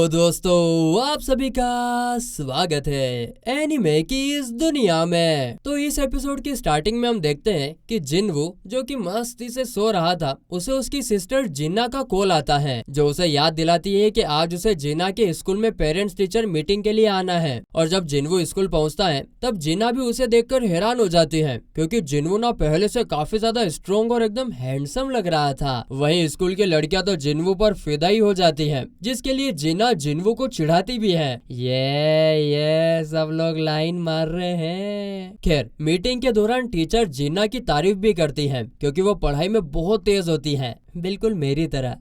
तो दोस्तों आप सभी का स्वागत है एनिमे की इस दुनिया में। तो इस एपिसोड की स्टार्टिंग में हम देखते हैं कि जिनवू जो कि मस्ती से सो रहा था, उसे उसकी सिस्टर जिन्ना का कॉल आता है, जो उसे याद दिलाती है कि आज उसे जिन्ना के स्कूल में पेरेंट्स टीचर मीटिंग के लिए आना है। और जब जिनवू स्कूल पहुंचता है तब जिन्ना भी उसे देखकर हैरान हो जाती है, क्योंकि जिनवू ना पहले से काफी ज्यादा स्ट्रॉन्ग और एकदम हैंडसम लग रहा था। वहीं स्कूल की लड़कियां तो जिनवू पर फिदा ही हो जाती है, जिसके लिए जिन्ना जिनवू को चिढ़ाती भी है। ये सब लोग लाइन मार रहे हैं। खैर, मीटिंग के दौरान टीचर जिन्ना की तारीफ भी करती है, क्योंकि वो पढ़ाई में बहुत तेज होती है, बिल्कुल मेरी तरह।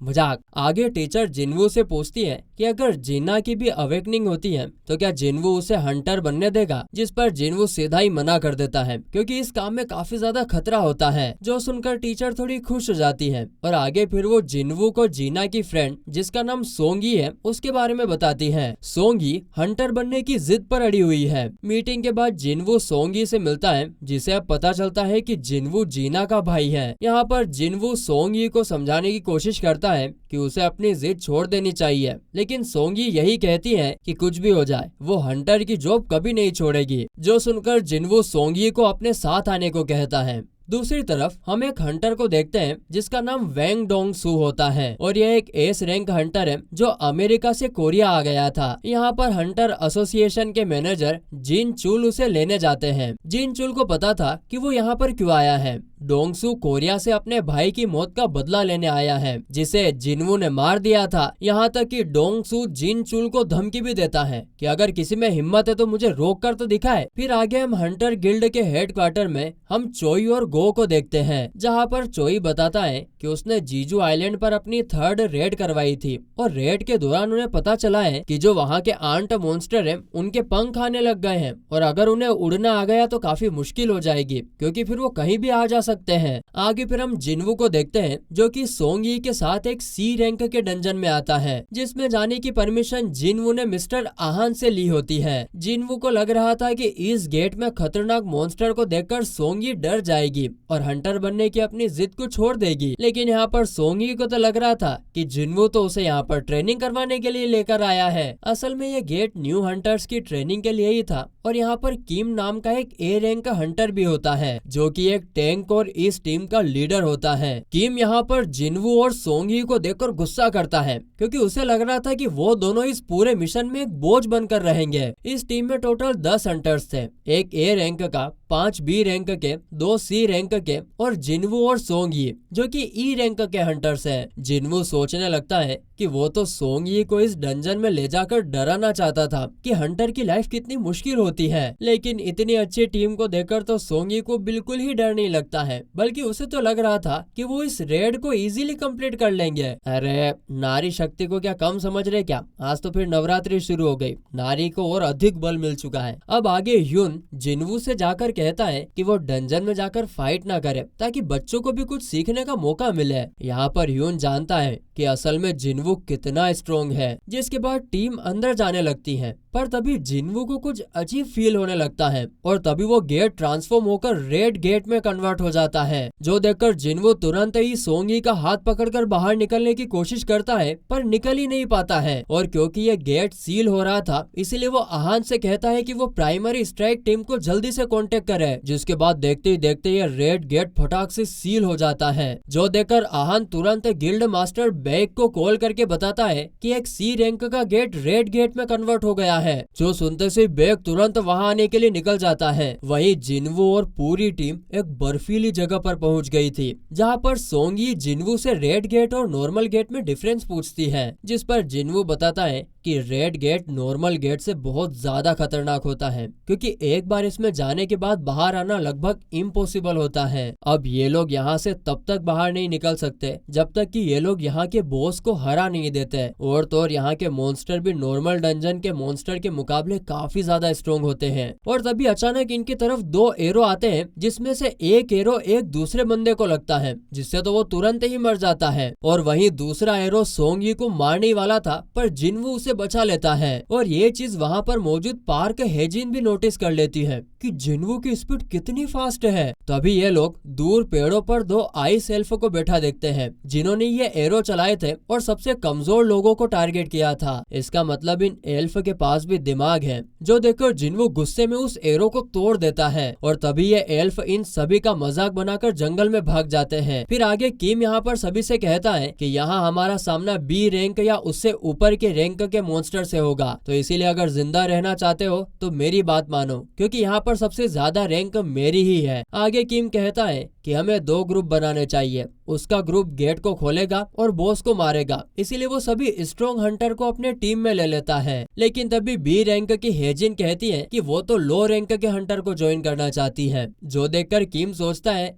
मजाक। आगे टीचर जिनवू से पूछती है कि अगर जिन्ना की भी अवेकनिंग होती है तो क्या जिनवू उसे हंटर बनने देगा, जिस पर जिनवू सीधा ही मना कर देता है, क्योंकि इस काम में काफी ज्यादा खतरा होता है। जो सुनकर टीचर थोड़ी खुश हो जाती है और आगे फिर वो जिनवू को जिन्ना की फ्रेंड जिसका नाम सोंगी है उसके बारे में बताती है। सोंगी हंटर बनने की जिद पर अड़ी हुई है। मीटिंग के बाद जिनवू सोंगी से मिलता है, जिसे अब पता चलता है कि जिनवू जिन्ना का भाई है। यहाँ पर जिनवू सोंगी को समझाने की कोशिश करता है कि उसे अपनी जिद छोड़ देनी चाहिए, लेकिन सोंगी यही कहती है कि कुछ भी हो जाए वो हंटर की जॉब कभी नहीं छोड़ेगी। जो सुनकर जिनवू सोंगी को अपने साथ आने को कहता है। दूसरी तरफ हम एक हंटर को देखते हैं जिसका नाम वेंग डोंग सू होता है, और यह एक एस रैंक हंटर है जो अमेरिका से कोरिया आ गया था। यहाँ पर हंटर एसोसिएशन के मैनेजर जिन चुल उसे लेने जाते हैं। जिन चुल को पता था कि वो यहाँ पर क्यों आया है। डोंगसू कोरिया से अपने भाई की मौत का बदला लेने आया है, जिसे जिनवू ने मार दिया था। यहाँ तक कि डोंगसू जिन चुल को धमकी भी देता है कि अगर किसी में हिम्मत है तो मुझे रोक कर तो दिखाए। फिर आगे हम हंटर गिल्ड के हेडक्वार्टर में हम चोई और गो को देखते हैं, जहाँ पर चोई बताता है कि उसने जीजू आइलैंड पर अपनी थर्ड रेड करवाई थी, और रेड के दौरान उन्हें पता चला है कि जो वहाँ के आंट मॉन्स्टर है उनके पंख आने लग गए हैं, और अगर उन्हें उड़ना आ गया तो काफी मुश्किल हो जाएगी, क्योंकि फिर वो कहीं भी आ जा सकते हैं। आगे फिर हम जिनवू को देखते हैं जो कि सोंगी के साथ एक सी रैंक के डंजन में आता है, जिसमें जाने की परमिशन जिनवू ने मिस्टर आहान से ली होती है। जिनवू को लग रहा था कि इस गेट में खतरनाक मॉन्स्टर को देखकर सोंगी डर जाएगी और हंटर बनने की अपनी जिद को छोड़ देगी, लेकिन यहाँ पर सोंगी को तो लग रहा था कि जिनवू तो उसे यहाँ पर ट्रेनिंग करवाने के लिए लेकर आया है। असल में ये गेट न्यू हंटर्स की ट्रेनिंग के लिए ही था, और यहाँ पर किम नाम का एक ए रैंक का हंटर भी होता है, जो कि एक टैंक और इस टीम का लीडर होता है। किम यहाँ पर जिनवू और सोंगी को देखकर गुस्सा करता है, क्योंकि उसे लग रहा था कि वो दोनों इस पूरे मिशन में एक बोझ बनकर रहेंगे। इस टीम में टोटल 10 हंटर्स थे, एक ए रैंक का, 5 बी रैंक के, 2 सी रैंक के और जिनवू और सोंगी जो कि ई रैंक के हंटर्स हैं। जिनवू सोचने लगता है कि वो तो सोंगी को इस डंजन में ले जाकर डराना चाहता था कि हंटर की लाइफ कितनी मुश्किल होती है, लेकिन इतनी अच्छी टीम को देखकर तो सोंगी को बिल्कुल ही डर नहीं लगता है, बल्कि उसे तो लग रहा था कि वो इस रेड को इजीली कंप्लीट कर लेंगे। अरे नारी शक्ति को क्या कम समझ रहे क्या? आज तो फिर नवरात्रि शुरू हो गई, नारी को और अधिक बल मिल चुका है। अब आगे ह्यून जिनवू से जाकर कहता है कि वो डंजन में जाकर फाइट ना करे, ताकि बच्चों को भी कुछ सीखने का मौका मिले। यहाँ पर ह्यून जानता है कि असल में जिनवू कितना स्ट्रॉन्ग है, जिसके बाद टीम अंदर जाने लगती है। पर तभी जिनवू को कुछ अजीब फील होने लगता है, और तभी वो गेट ट्रांसफॉर्म होकर रेड गेट में कन्वर्ट हो जाता है, जो देखकर जिनवू तुरंत ही सोंगी का हाथ पकड़कर बाहर निकलने की कोशिश करता है, पर निकल ही नहीं पाता है। और क्योंकि ये गेट सील हो रहा था, इसीलिए वो आहान से कहता है कि वो प्राइमरी स्ट्राइक टीम को जल्दी से कांटेक्ट करे, जिसके बाद देखते ही देखते ये रेड गेट फटाक से सील हो जाता है। जो देखकर आहान तुरंत गिल्ड मास्टर बैग को कॉल करके बताता है कि एक सी रैंक का गेट रेड गेट में कन्वर्ट हो गया है। जो सुनते से बैग तुरंत वहां आने के लिए निकल जाता है। वहीं जिनवू और पूरी टीम एक बर्फीली जगह पर पहुंच गई थी, जहां पर सोंगी जिनवू से रेड गेट और नॉर्मल गेट में डिफरेंस पूछती है, जिस पर जिनवू बताता है कि रेड गेट नॉर्मल गेट से बहुत ज्यादा खतरनाक होता है, क्योंकि एक बार इसमें जाने के बाद बाहर आना लगभग इम्पॉसिबल होता है। अब ये लोग यहाँ से तब तक बाहर नहीं निकल सकते जब तक कि ये लोग यहाँ के बॉस को हरा नहीं देते, और तो और यहाँ के मॉन्स्टर भी नॉर्मल डंजन के मॉन्स्टर के मुकाबले काफी ज्यादा स्ट्रॉन्ग होते हैं। और तभी अचानक इनकी तरफ 2 एरो आते हैं, जिसमें से एक एरो एक दूसरे बंदे को लगता है, जिससे तो वो तुरंत ही मर जाता है, और वहीं दूसरा एरो सोंगी को मारने वाला था, पर जिनवू उसे बचा लेता है। और ये चीज वहाँ पर मौजूद पार्क हेजिन भी नोटिस कर लेती है कि जिन्वू की स्पीड कितनी फास्ट है। तभी ये लोग दूर पेड़ों पर दो आइस एल्फ को बैठा देखते हैं जिन्होंने ये एरो चलाए थे और सबसे कमजोर लोगों को टारगेट किया था। इसका मतलब इन एल्फ के पास भी दिमाग है, जो देखकर जिन्वू गुस्से में उस एरो को तोड़ देता है। और तभी ये एल्फ इन सभी का मजाक बनाकर जंगल में भाग जाते हैं। फिर आगे किम यहाँ पर सभी से कहता है कि यहाँ हमारा सामना बी रैंक या उससे ऊपर के रैंक के मॉन्स्टर से होगा, तो इसीलिए अगर जिंदा रहना चाहते हो तो मेरी बात मानो, क्योंकि यहाँ पर सबसे ज्यादा रैंक मेरी ही है। आगे किम कहता है कि हमें 2 ग्रुप बनाने चाहिए। उसका ग्रुप गेट को खोलेगा और बॉस को मारेगा, इसीलिए वो सभी स्ट्रॉन्ग हंटर को अपने टीम में ले लेता है। लेकिन तभी बी रैंक की हेजिन कहती है कि वो तो लो रैंक के हंटर को ज्वाइन करना चाहती है, जो देखकर किम सोचता है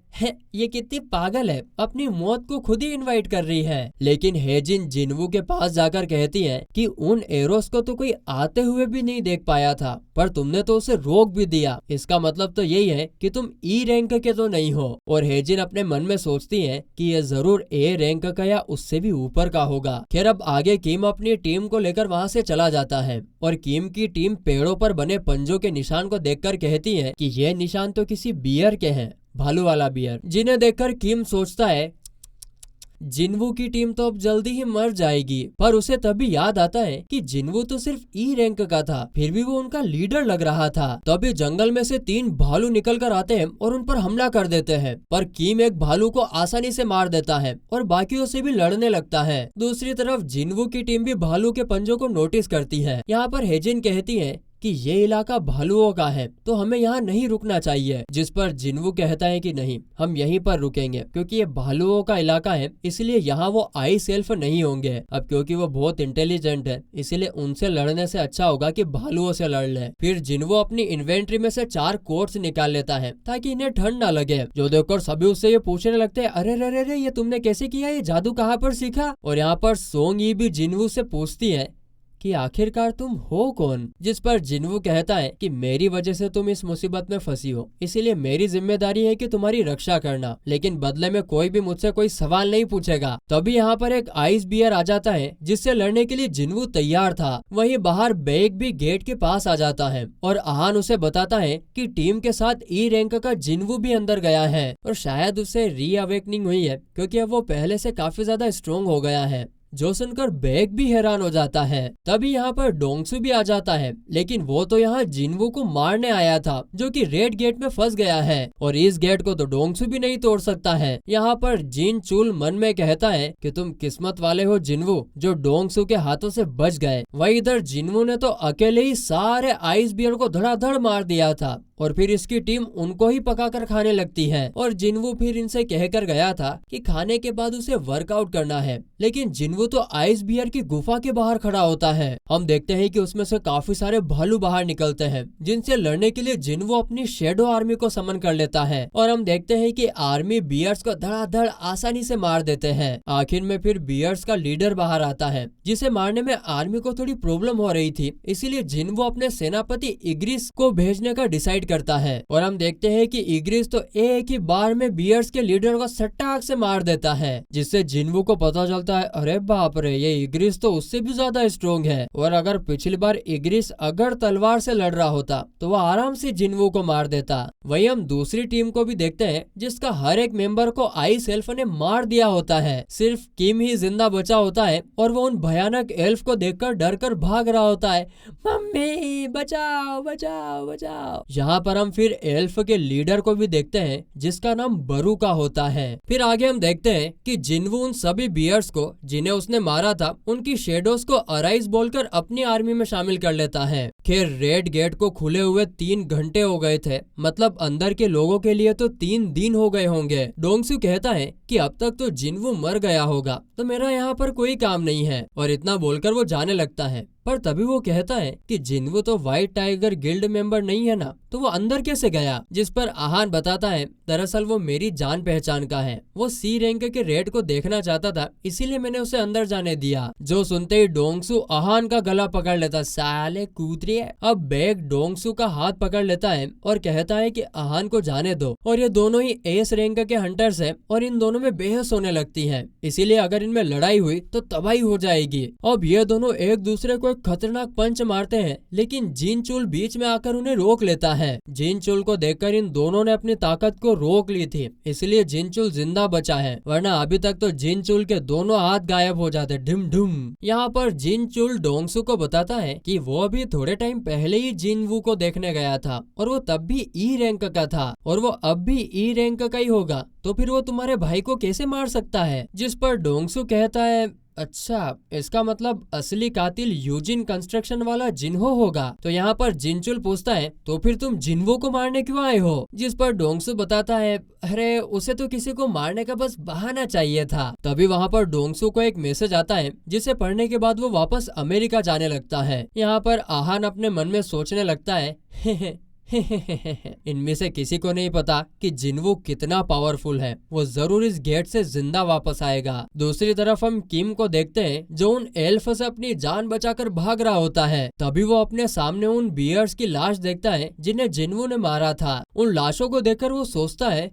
ये कितनी पागल है, अपनी मौत को खुद ही इनवाइट कर रही है। लेकिन हेजिन जिन्वू के पास जाकर कहती है कि उन एरोस को तो कोई आते हुए भी नहीं देख पाया था, पर तुमने तो उसे रोक भी दिया, इसका मतलब तो यही है कि तुम ई रैंक के तो नहीं हो। और हेजिन अपने मन में सोचती है कि ये जरूर ए रैंक का या उससे भी ऊपर का होगा। खैर अब आगे किम अपनी टीम को लेकर वहाँ से चला जाता है और किम की टीम पेड़ों पर बने पंजों के निशान को देखकर कहती है कि ये निशान तो किसी बियर के हैं, भालू वाला बियर, जिन्हें देखकर किम सोचता है जिन्वू की टीम तो अब जल्दी ही मर जाएगी। पर उसे तभी याद आता है कि जिन्वू तो सिर्फ ई रैंक का था, फिर भी वो उनका लीडर लग रहा था। तभी जंगल में से 3 भालू निकल कर आते हैं और उन पर हमला कर देते हैं, पर किम एक भालू को आसानी से मार देता है और बाकियों से भी लड़ने लगता है। दूसरी तरफ जिन्वू की टीम भी भालू के पंजों को नोटिस करती है। यहाँ पर हेजिन कहती है कि ये इलाका भालुओं का है, तो हमें यहाँ नहीं रुकना चाहिए, जिस पर जिन्वू कहता है कि नहीं, हम यहीं पर रुकेंगे, क्योंकि ये भालुओं का इलाका है, इसलिए यहाँ वो आइस एल्फ नहीं होंगे। अब क्योंकि वो बहुत इंटेलिजेंट है, इसलिए उनसे लड़ने से अच्छा होगा कि भालुओं से लड़ ले। फिर जिन्वू अपनी इन्वेंट्री में से 4 कोट्स निकाल लेता है ताकि इन्हें ठंड न लगे, जो देखकर सभी उससे ये पूछने लगते हैं, अरे रे रे ये तुमने कैसे किया, ये जादू कहाँ पर सीखा। और यहाँ पर सोंग यी भी जिन्वू से पूछती है कि आखिरकार तुम हो कौन, जिस पर जिन्वू कहता है कि मेरी वजह से तुम इस मुसीबत में फंसी हो, इसीलिए मेरी जिम्मेदारी है कि तुम्हारी रक्षा करना, लेकिन बदले में कोई भी मुझसे कोई सवाल नहीं पूछेगा। तभी यहाँ पर एक आइस बियर आ जाता है जिससे लड़ने के लिए जिन्वू तैयार था। वहीं बाहर बेग भी गेट के पास आ जाता है और आहान उसे बताता है कि टीम के साथ ई रैंक का जिन्वू भी अंदर गया है और शायद उसे री अवेकनिंग हुई है, क्योंकि अब वो पहले से काफी ज्यादा स्ट्रॉन्ग हो गया है, जो सुनकर बेग भी हैरान हो जाता है। तभी यहाँ पर डोंगसू भी आ जाता है, लेकिन वो तो यहाँ जिन्वू को मारने आया था, जो कि रेड गेट में फंस गया है और इस गेट को तो डोंगसू भी नहीं तोड़ सकता है। यहाँ पर जिन चुल मन में कहता है कि तुम किस्मत वाले हो जिन्वू, जो डोंगसू के हाथों से बच गए। वही इधर जिन्वू ने तो अकेले ही सारे आइस बियर को धड़ाधड़ मार दिया था और फिर इसकी टीम उनको ही पकाकर खाने लगती है। और जिन्वू फिर इनसे कहकर गया था कि खाने के बाद उसे वर्कआउट करना है, लेकिन जिन्वू तो आइस बियर की गुफा के बाहर खड़ा होता है। हम देखते हैं कि उसमें से काफी सारे भालू बाहर निकलते हैं, जिनसे लड़ने के लिए जिन्वू अपनी शेडो आर्मी को समन कर लेता है और हम देखते हैं कि आर्मी बियर्स को धड़ाधड़ आसानी से मार देते हैं। आखिर में फिर बियर्स का लीडर बाहर आता है, जिसे मारने में आर्मी को थोड़ी प्रॉब्लम हो रही थी, इसीलिए जिन्वू अपने सेनापति इग्रिस को भेजने का डिसाइड करता है। और हम देखते हैं कि इग्रिस तो एक ही बार में बियर्स के लीडर को सट्टाक से मार देता है, जिससे जिन्वू को पता चलता है, अरे बाप रे, ये इग्रिस तो उससे भी ज्यादा स्ट्रॉन्ग है। और अगर पिछली बार इग्रिस अगर तलवार से लड़ रहा होता तो वह आराम से जिन्वू को मार देता। वही हम दूसरी टीम को भी देखते हैं, जिसका हर एक मेंबर को आइस एल्फ ने मार दिया होता है, सिर्फ किम ही जिंदा बचा होता है और वो उन भयानक एल्फ को देखकर डर कर भाग रहा होता है, मम्मी बचाओ बचाओ बचाओ। यहाँ पर हम फिर एल्फ के लीडर को भी देखते हैं, जिसका नाम बरूका होता है। फिर आगे हम देखते हैं कि जिन्वू उन सभी बियर्स को जिन्हें उसने मारा था, उनकी शेडोज को अराइज बोलकर अपनी आर्मी में शामिल कर लेता है। खैर रेड गेट को खुले हुए 3 घंटे हो गए थे, मतलब अंदर के लोगों के लिए तो 3 दिन हो गए होंगे। डोंगसू कहता है कि अब तक तो जिन्वू मर गया होगा, तो मेरा यहाँ पर कोई काम नहीं है, और इतना बोलकर वो जाने लगता है। पर तभी वो कहता है कि जिन्वू तो व्हाइट टाइगर गिल्ड मेंबर नहीं है ना, तो वो अंदर कैसे गया, जिस पर आहान बताता है दरअसल वो मेरी जान पहचान का है। वो सी रैंक के रेड को देखना चाहता था, इसीलिए मैंने उसे अंदर जाने दिया। जो सुनते ही डोंगसू आहान का गला पकड़ लेता, साले कूदरी है। अब बेग डोंगसू का हाथ पकड़ लेता है और कहता है कि आहान को जाने दो। और ये दोनों ही एस रैंक के हंटर्स हैं और इन दोनों में बेहस होने लगती है, इसीलिए अगर इनमें लड़ाई हुई तो तबाही हो जाएगी। अब ये दोनों एक दूसरे को एक खतरनाक पंच मारते हैं, लेकिन जिन चुल बीच में आकर उन्हें रोक लेता है। जिन चुल को देखकर इन दोनों ने अपनी ताकत को रोक ली थी, इसलिए जिन चुल जिंदा बचा है, वरना अभी तक तो जिन चुल के दोनों हाथ गायब हो जाते ढिम ढुम। यहाँ पर जिन चुल डोंगसू को बताता है कि वो अभी थोड़े टाइम पहले ही जिनवू को देखने गया था और वो तब भी ई रैंक का था और वो अब भी ई रैंक का ही होगा, तो फिर वो तुम्हारे भाई को कैसे मार सकता है। जिस पर डोंगसू कहता है, अच्छा, इसका मतलब असली कातिल यूजिन कंस्ट्रक्शन वाला जिन्हो होगा। तो यहाँ पर जिनचुल पूछता है, तो फिर तुम जिन्हो को मारने क्यों आए हो। जिस पर डोंगसू बताता है, अरे उसे तो किसी को मारने का बस बहाना चाहिए था। तभी वहाँ पर डोंगसू को एक मैसेज आता है, जिसे पढ़ने के बाद वो वापस अमेरिका जाने लगता है। यहाँ पर आहान अपने मन में सोचने लगता है इनमें से किसी को नहीं पता कि जिन्वू कितना पावरफुल है, वो जरूर इस गेट से जिंदा वापस आएगा। दूसरी तरफ हम किम को देखते हैं, जो उन एल्फ से अपनी जान बचाकर भाग रहा होता है। तभी वो अपने सामने उन बियर्स की लाश देखता है जिन्हें जिन्वू ने मारा था। उन लाशों को देखकर वो सोचता है,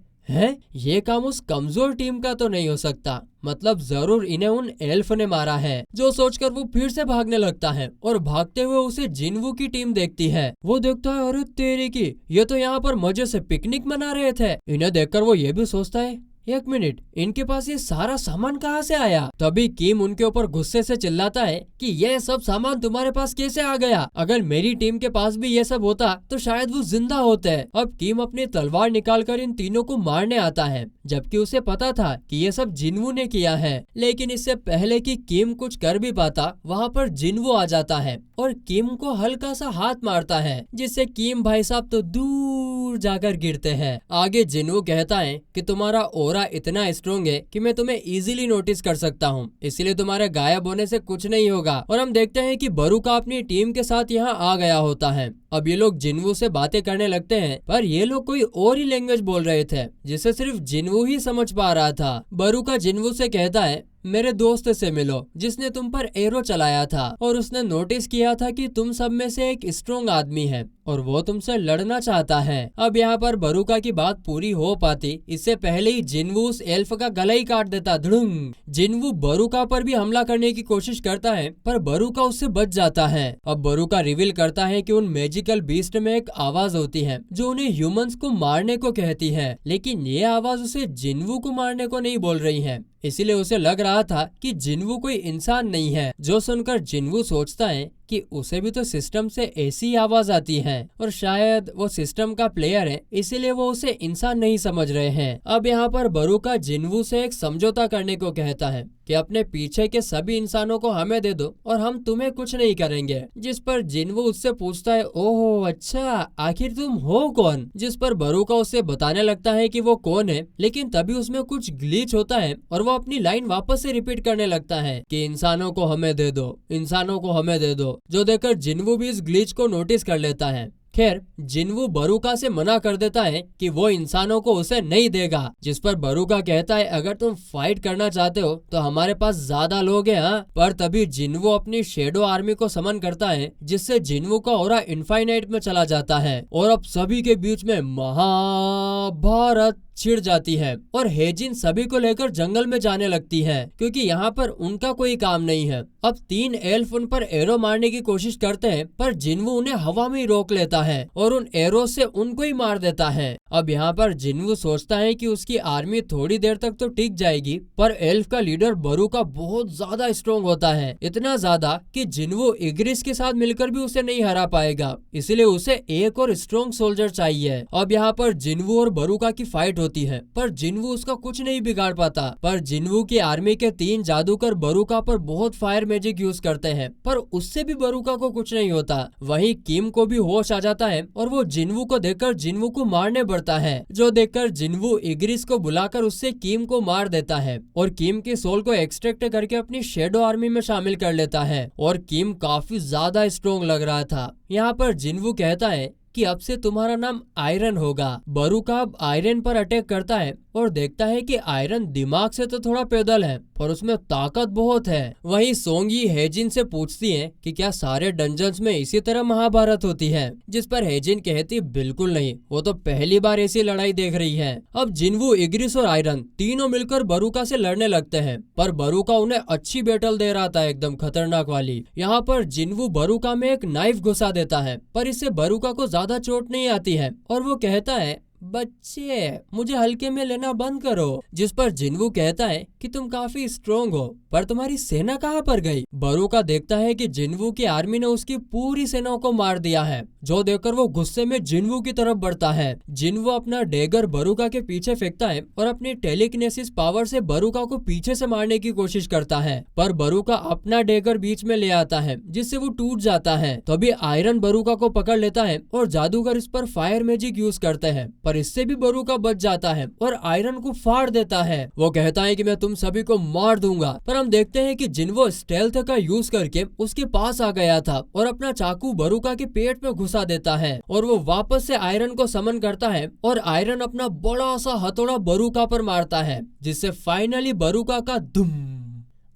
ये काम उस कमजोर टीम का तो नहीं हो सकता, मतलब जरूर इन्हें उन एल्फ ने मारा है। जो सोचकर वो फिर से भागने लगता है और भागते हुए उसे जिन्वू की टीम देखती है। वो देखता है, अरे तेरी की, ये तो यहाँ पर मजे से पिकनिक मना रहे थे। इन्हें देखकर वो ये भी सोचता है, एक मिनट, इनके पास ये सारा सामान कहाँ से आया। तभी किम उनके ऊपर गुस्से से चिल्लाता है कि ये सब सामान तुम्हारे पास कैसे आ गया। अगर मेरी टीम के पास भी ये सब होता तो शायद वो जिंदा होते। अब किम अपनी तलवार निकालकर इन तीनों को मारने आता है, जबकि उसे पता था कि ये सब जिन्वू ने किया है। लेकिन इससे पहले कि किम कुछ कर भी पाता, वहाँ पर जिन्वू आ जाता है और किम को हल्का सा हाथ मारता है, जिससे किम भाई साहब तो दूर जाकर गिरते हैं। आगे जिन्वू कहता है कि तुम्हारा ओरा इतना स्ट्रॉन्ग है कि मैं तुम्हें इजीली नोटिस कर सकता हूँ, इसलिए तुम्हारे गायब होने से कुछ नहीं होगा। और हम देखते हैं कि बरुका अपनी टीम के साथ यहाँ आ गया होता है। अब ये लोग जिन्वू से बातें करने लगते हैं, पर ये लोग कोई और ही लैंग्वेज बोल रहे थे, जिसे सिर्फ जिन्वू ही समझ पा रहा था। बरुका जिन्वू से कहता है, मेरे दोस्त से मिलो जिसने तुम पर एरो चलाया था और उसने नोटिस किया था कि तुम सब में से एक स्ट्रॉन्ग आदमी है और वो तुमसे लड़ना चाहता है। अब यहाँ पर बरुका की बात पूरी हो पाती इससे पहले ही जिन्वू उस एल्फ का गला ही काट देता। धुड़ुंग। जिन्वू बरुका पर भी हमला करने की कोशिश करता है, पर बरुका उससे बच जाता है। अब बरुका रिवील करता है कि उन मैजिकल बीस्ट में एक आवाज होती है जो उन्हें ह्यूमंस को मारने को कहती है, लेकिन ये आवाज उसे जिन्वू को मारने को नहीं बोल रही है। इसीलिए उसे लग रहा था कि जिन्वू कोई इंसान नहीं है। जो सुनकर जिन्वू सोचता है कि उसे भी तो सिस्टम से ऐसी आवाज आती है और शायद वो सिस्टम का प्लेयर है, इसीलिए वो उसे इंसान नहीं समझ रहे हैं। अब यहाँ पर बरुका जिन्वू से एक समझौता करने को कहता है कि अपने पीछे के सभी इंसानों को हमें दे दो और हम तुम्हें कुछ नहीं करेंगे। जिस पर जिन्वू उससे पूछता है, ओहो अच्छा, आखिर तुम हो कौन। जिस पर बरुका उसे बताने लगता है कि वो कौन है, लेकिन तभी उसमें कुछ ग्लिच होता है और वो अपनी लाइन वापस से रिपीट करने लगता है कि इंसानों को हमें दे दो, इंसानों को हमें दे दो। जो देखकर जिन्वू भी इस ग्लिच को नोटिस कर लेता है। खैर, जिन्वू बरुका से मना कर देता है कि वो इंसानों को उसे नहीं देगा। जिस पर बरुका कहता है, अगर तुम फाइट करना चाहते हो तो हमारे पास ज्यादा लोग हैं। हाँ, पर तभी जिन्वू अपनी शेडो आर्मी को समन करता है, जिससे जिन्वू का ऑरा इनफाइनाइट में चला जाता है और अब सभी के बीच में महाभारत छिड़ जाती है और हेजिन सभी को लेकर जंगल में जाने लगती है, क्योंकि यहाँ पर उनका कोई काम नहीं है। अब 3 एल्फ उन पर एरो मारने की कोशिश करते हैं, पर जिन्वू उन्हें हवा में ही रोक लेता है और उन एरो से उनको ही मार देता है। अब यहाँ पर जिन्वू सोचता है कि उसकी आर्मी थोड़ी देर तक तो टिक जाएगी, पर एल्फ का लीडर बरुका बहुत ज्यादा स्ट्रॉन्ग होता है, इतना ज्यादा कि जिन्वू इग्रिस के साथ मिलकर भी उसे नहीं हरा पाएगा। इसलिए उसे एक और स्ट्रॉन्ग सोल्जर चाहिए। अब यहाँ पर जिन्वू और बरुका की फाइट होती है, पर जिन्वू उसका कुछ नहीं बिगाड़ पाता। पर जिन्वू की आर्मी के 3 जादूगर बरुका पर बहुत फायर मैजिक यूज करते हैं, पर उससे भी बरुका को कुछ नहीं होता। वहीं किम को भी होश आ जाता है और वो जिन्वू को देखकर जिन्वू को मारने बढ़ता है। जो देखकर जिन्वू इग्रिस को बुलाकर उससे किम को मार देता है और किम की सोल को एक्सट्रैक्ट करके अपनी शेडो आर्मी में शामिल कर लेता है और किम काफी ज्यादा स्ट्रॉन्ग लग रहा था। यहाँ पर जिन्वू कहता है कि अब से तुम्हारा नाम आयरन होगा। बरूका अब आयरन पर अटैक करता है और देखता है कि आयरन दिमाग से तो थोड़ा पैदल है पर उसमें ताकत बहुत है। वहीं सोंगी हेजिन से पूछती है कि क्या सारे डंजन्स में इसी तरह महाभारत होती है, जिस पर हेजिन कहती बिल्कुल नहीं, वो तो पहली बार ऐसी लड़ाई देख रही है। अब जिन्वू, इग्रिस और आयरन तीनों मिलकर बरूका से लड़ने लगते हैं पर बरूका उन्हें अच्छी बैटल दे रहा था, एकदम खतरनाक वाली। यहाँ पर जिन्वू बरूका में एक नाइफ घुसा देता है पर इससे बरूका को ज्यादा चोट नहीं आती है और वो कहता है बच्चे मुझे हल्के में लेना बंद करो, जिस पर जिन्वू कहता है कि तुम काफी स्ट्रोंग हो पर तुम्हारी सेना कहाँ पर गई। बरूका देखता है कि जिन्वू की आर्मी ने उसकी पूरी सेना को मार दिया है, जो देखकर वो गुस्से में जिन्वू की तरफ बढ़ता है। जिन्वू अपना डेगर बरूका के पीछे फेंकता है और अपनी टेलीकिनेसिस पावर से बरूका को पीछे से मारने की कोशिश करता है पर बरूका अपना डेगर बीच में ले आता है जिससे वो टूट जाता है। तभी आयरन बरूका को पकड़ लेता है और जादूगर इस पर फायर मैजिक यूज करते हैं पर इससे भी बरूका बच जाता है और आयरन को फाड़ देता है। वो कहता है कि मैं तुम सभी को मार दूंगा पर हम देखते हैं कि जिन्वू स्टेल्थ का यूज करके उसके पास आ गया था और अपना चाकू बरूका के पेट में घुसा देता है और वो वापस से आयरन को समन करता है और आयरन अपना बड़ा सा हथौड़ा बरूका पर मारता है जिससे फाइनली बरूका का धुम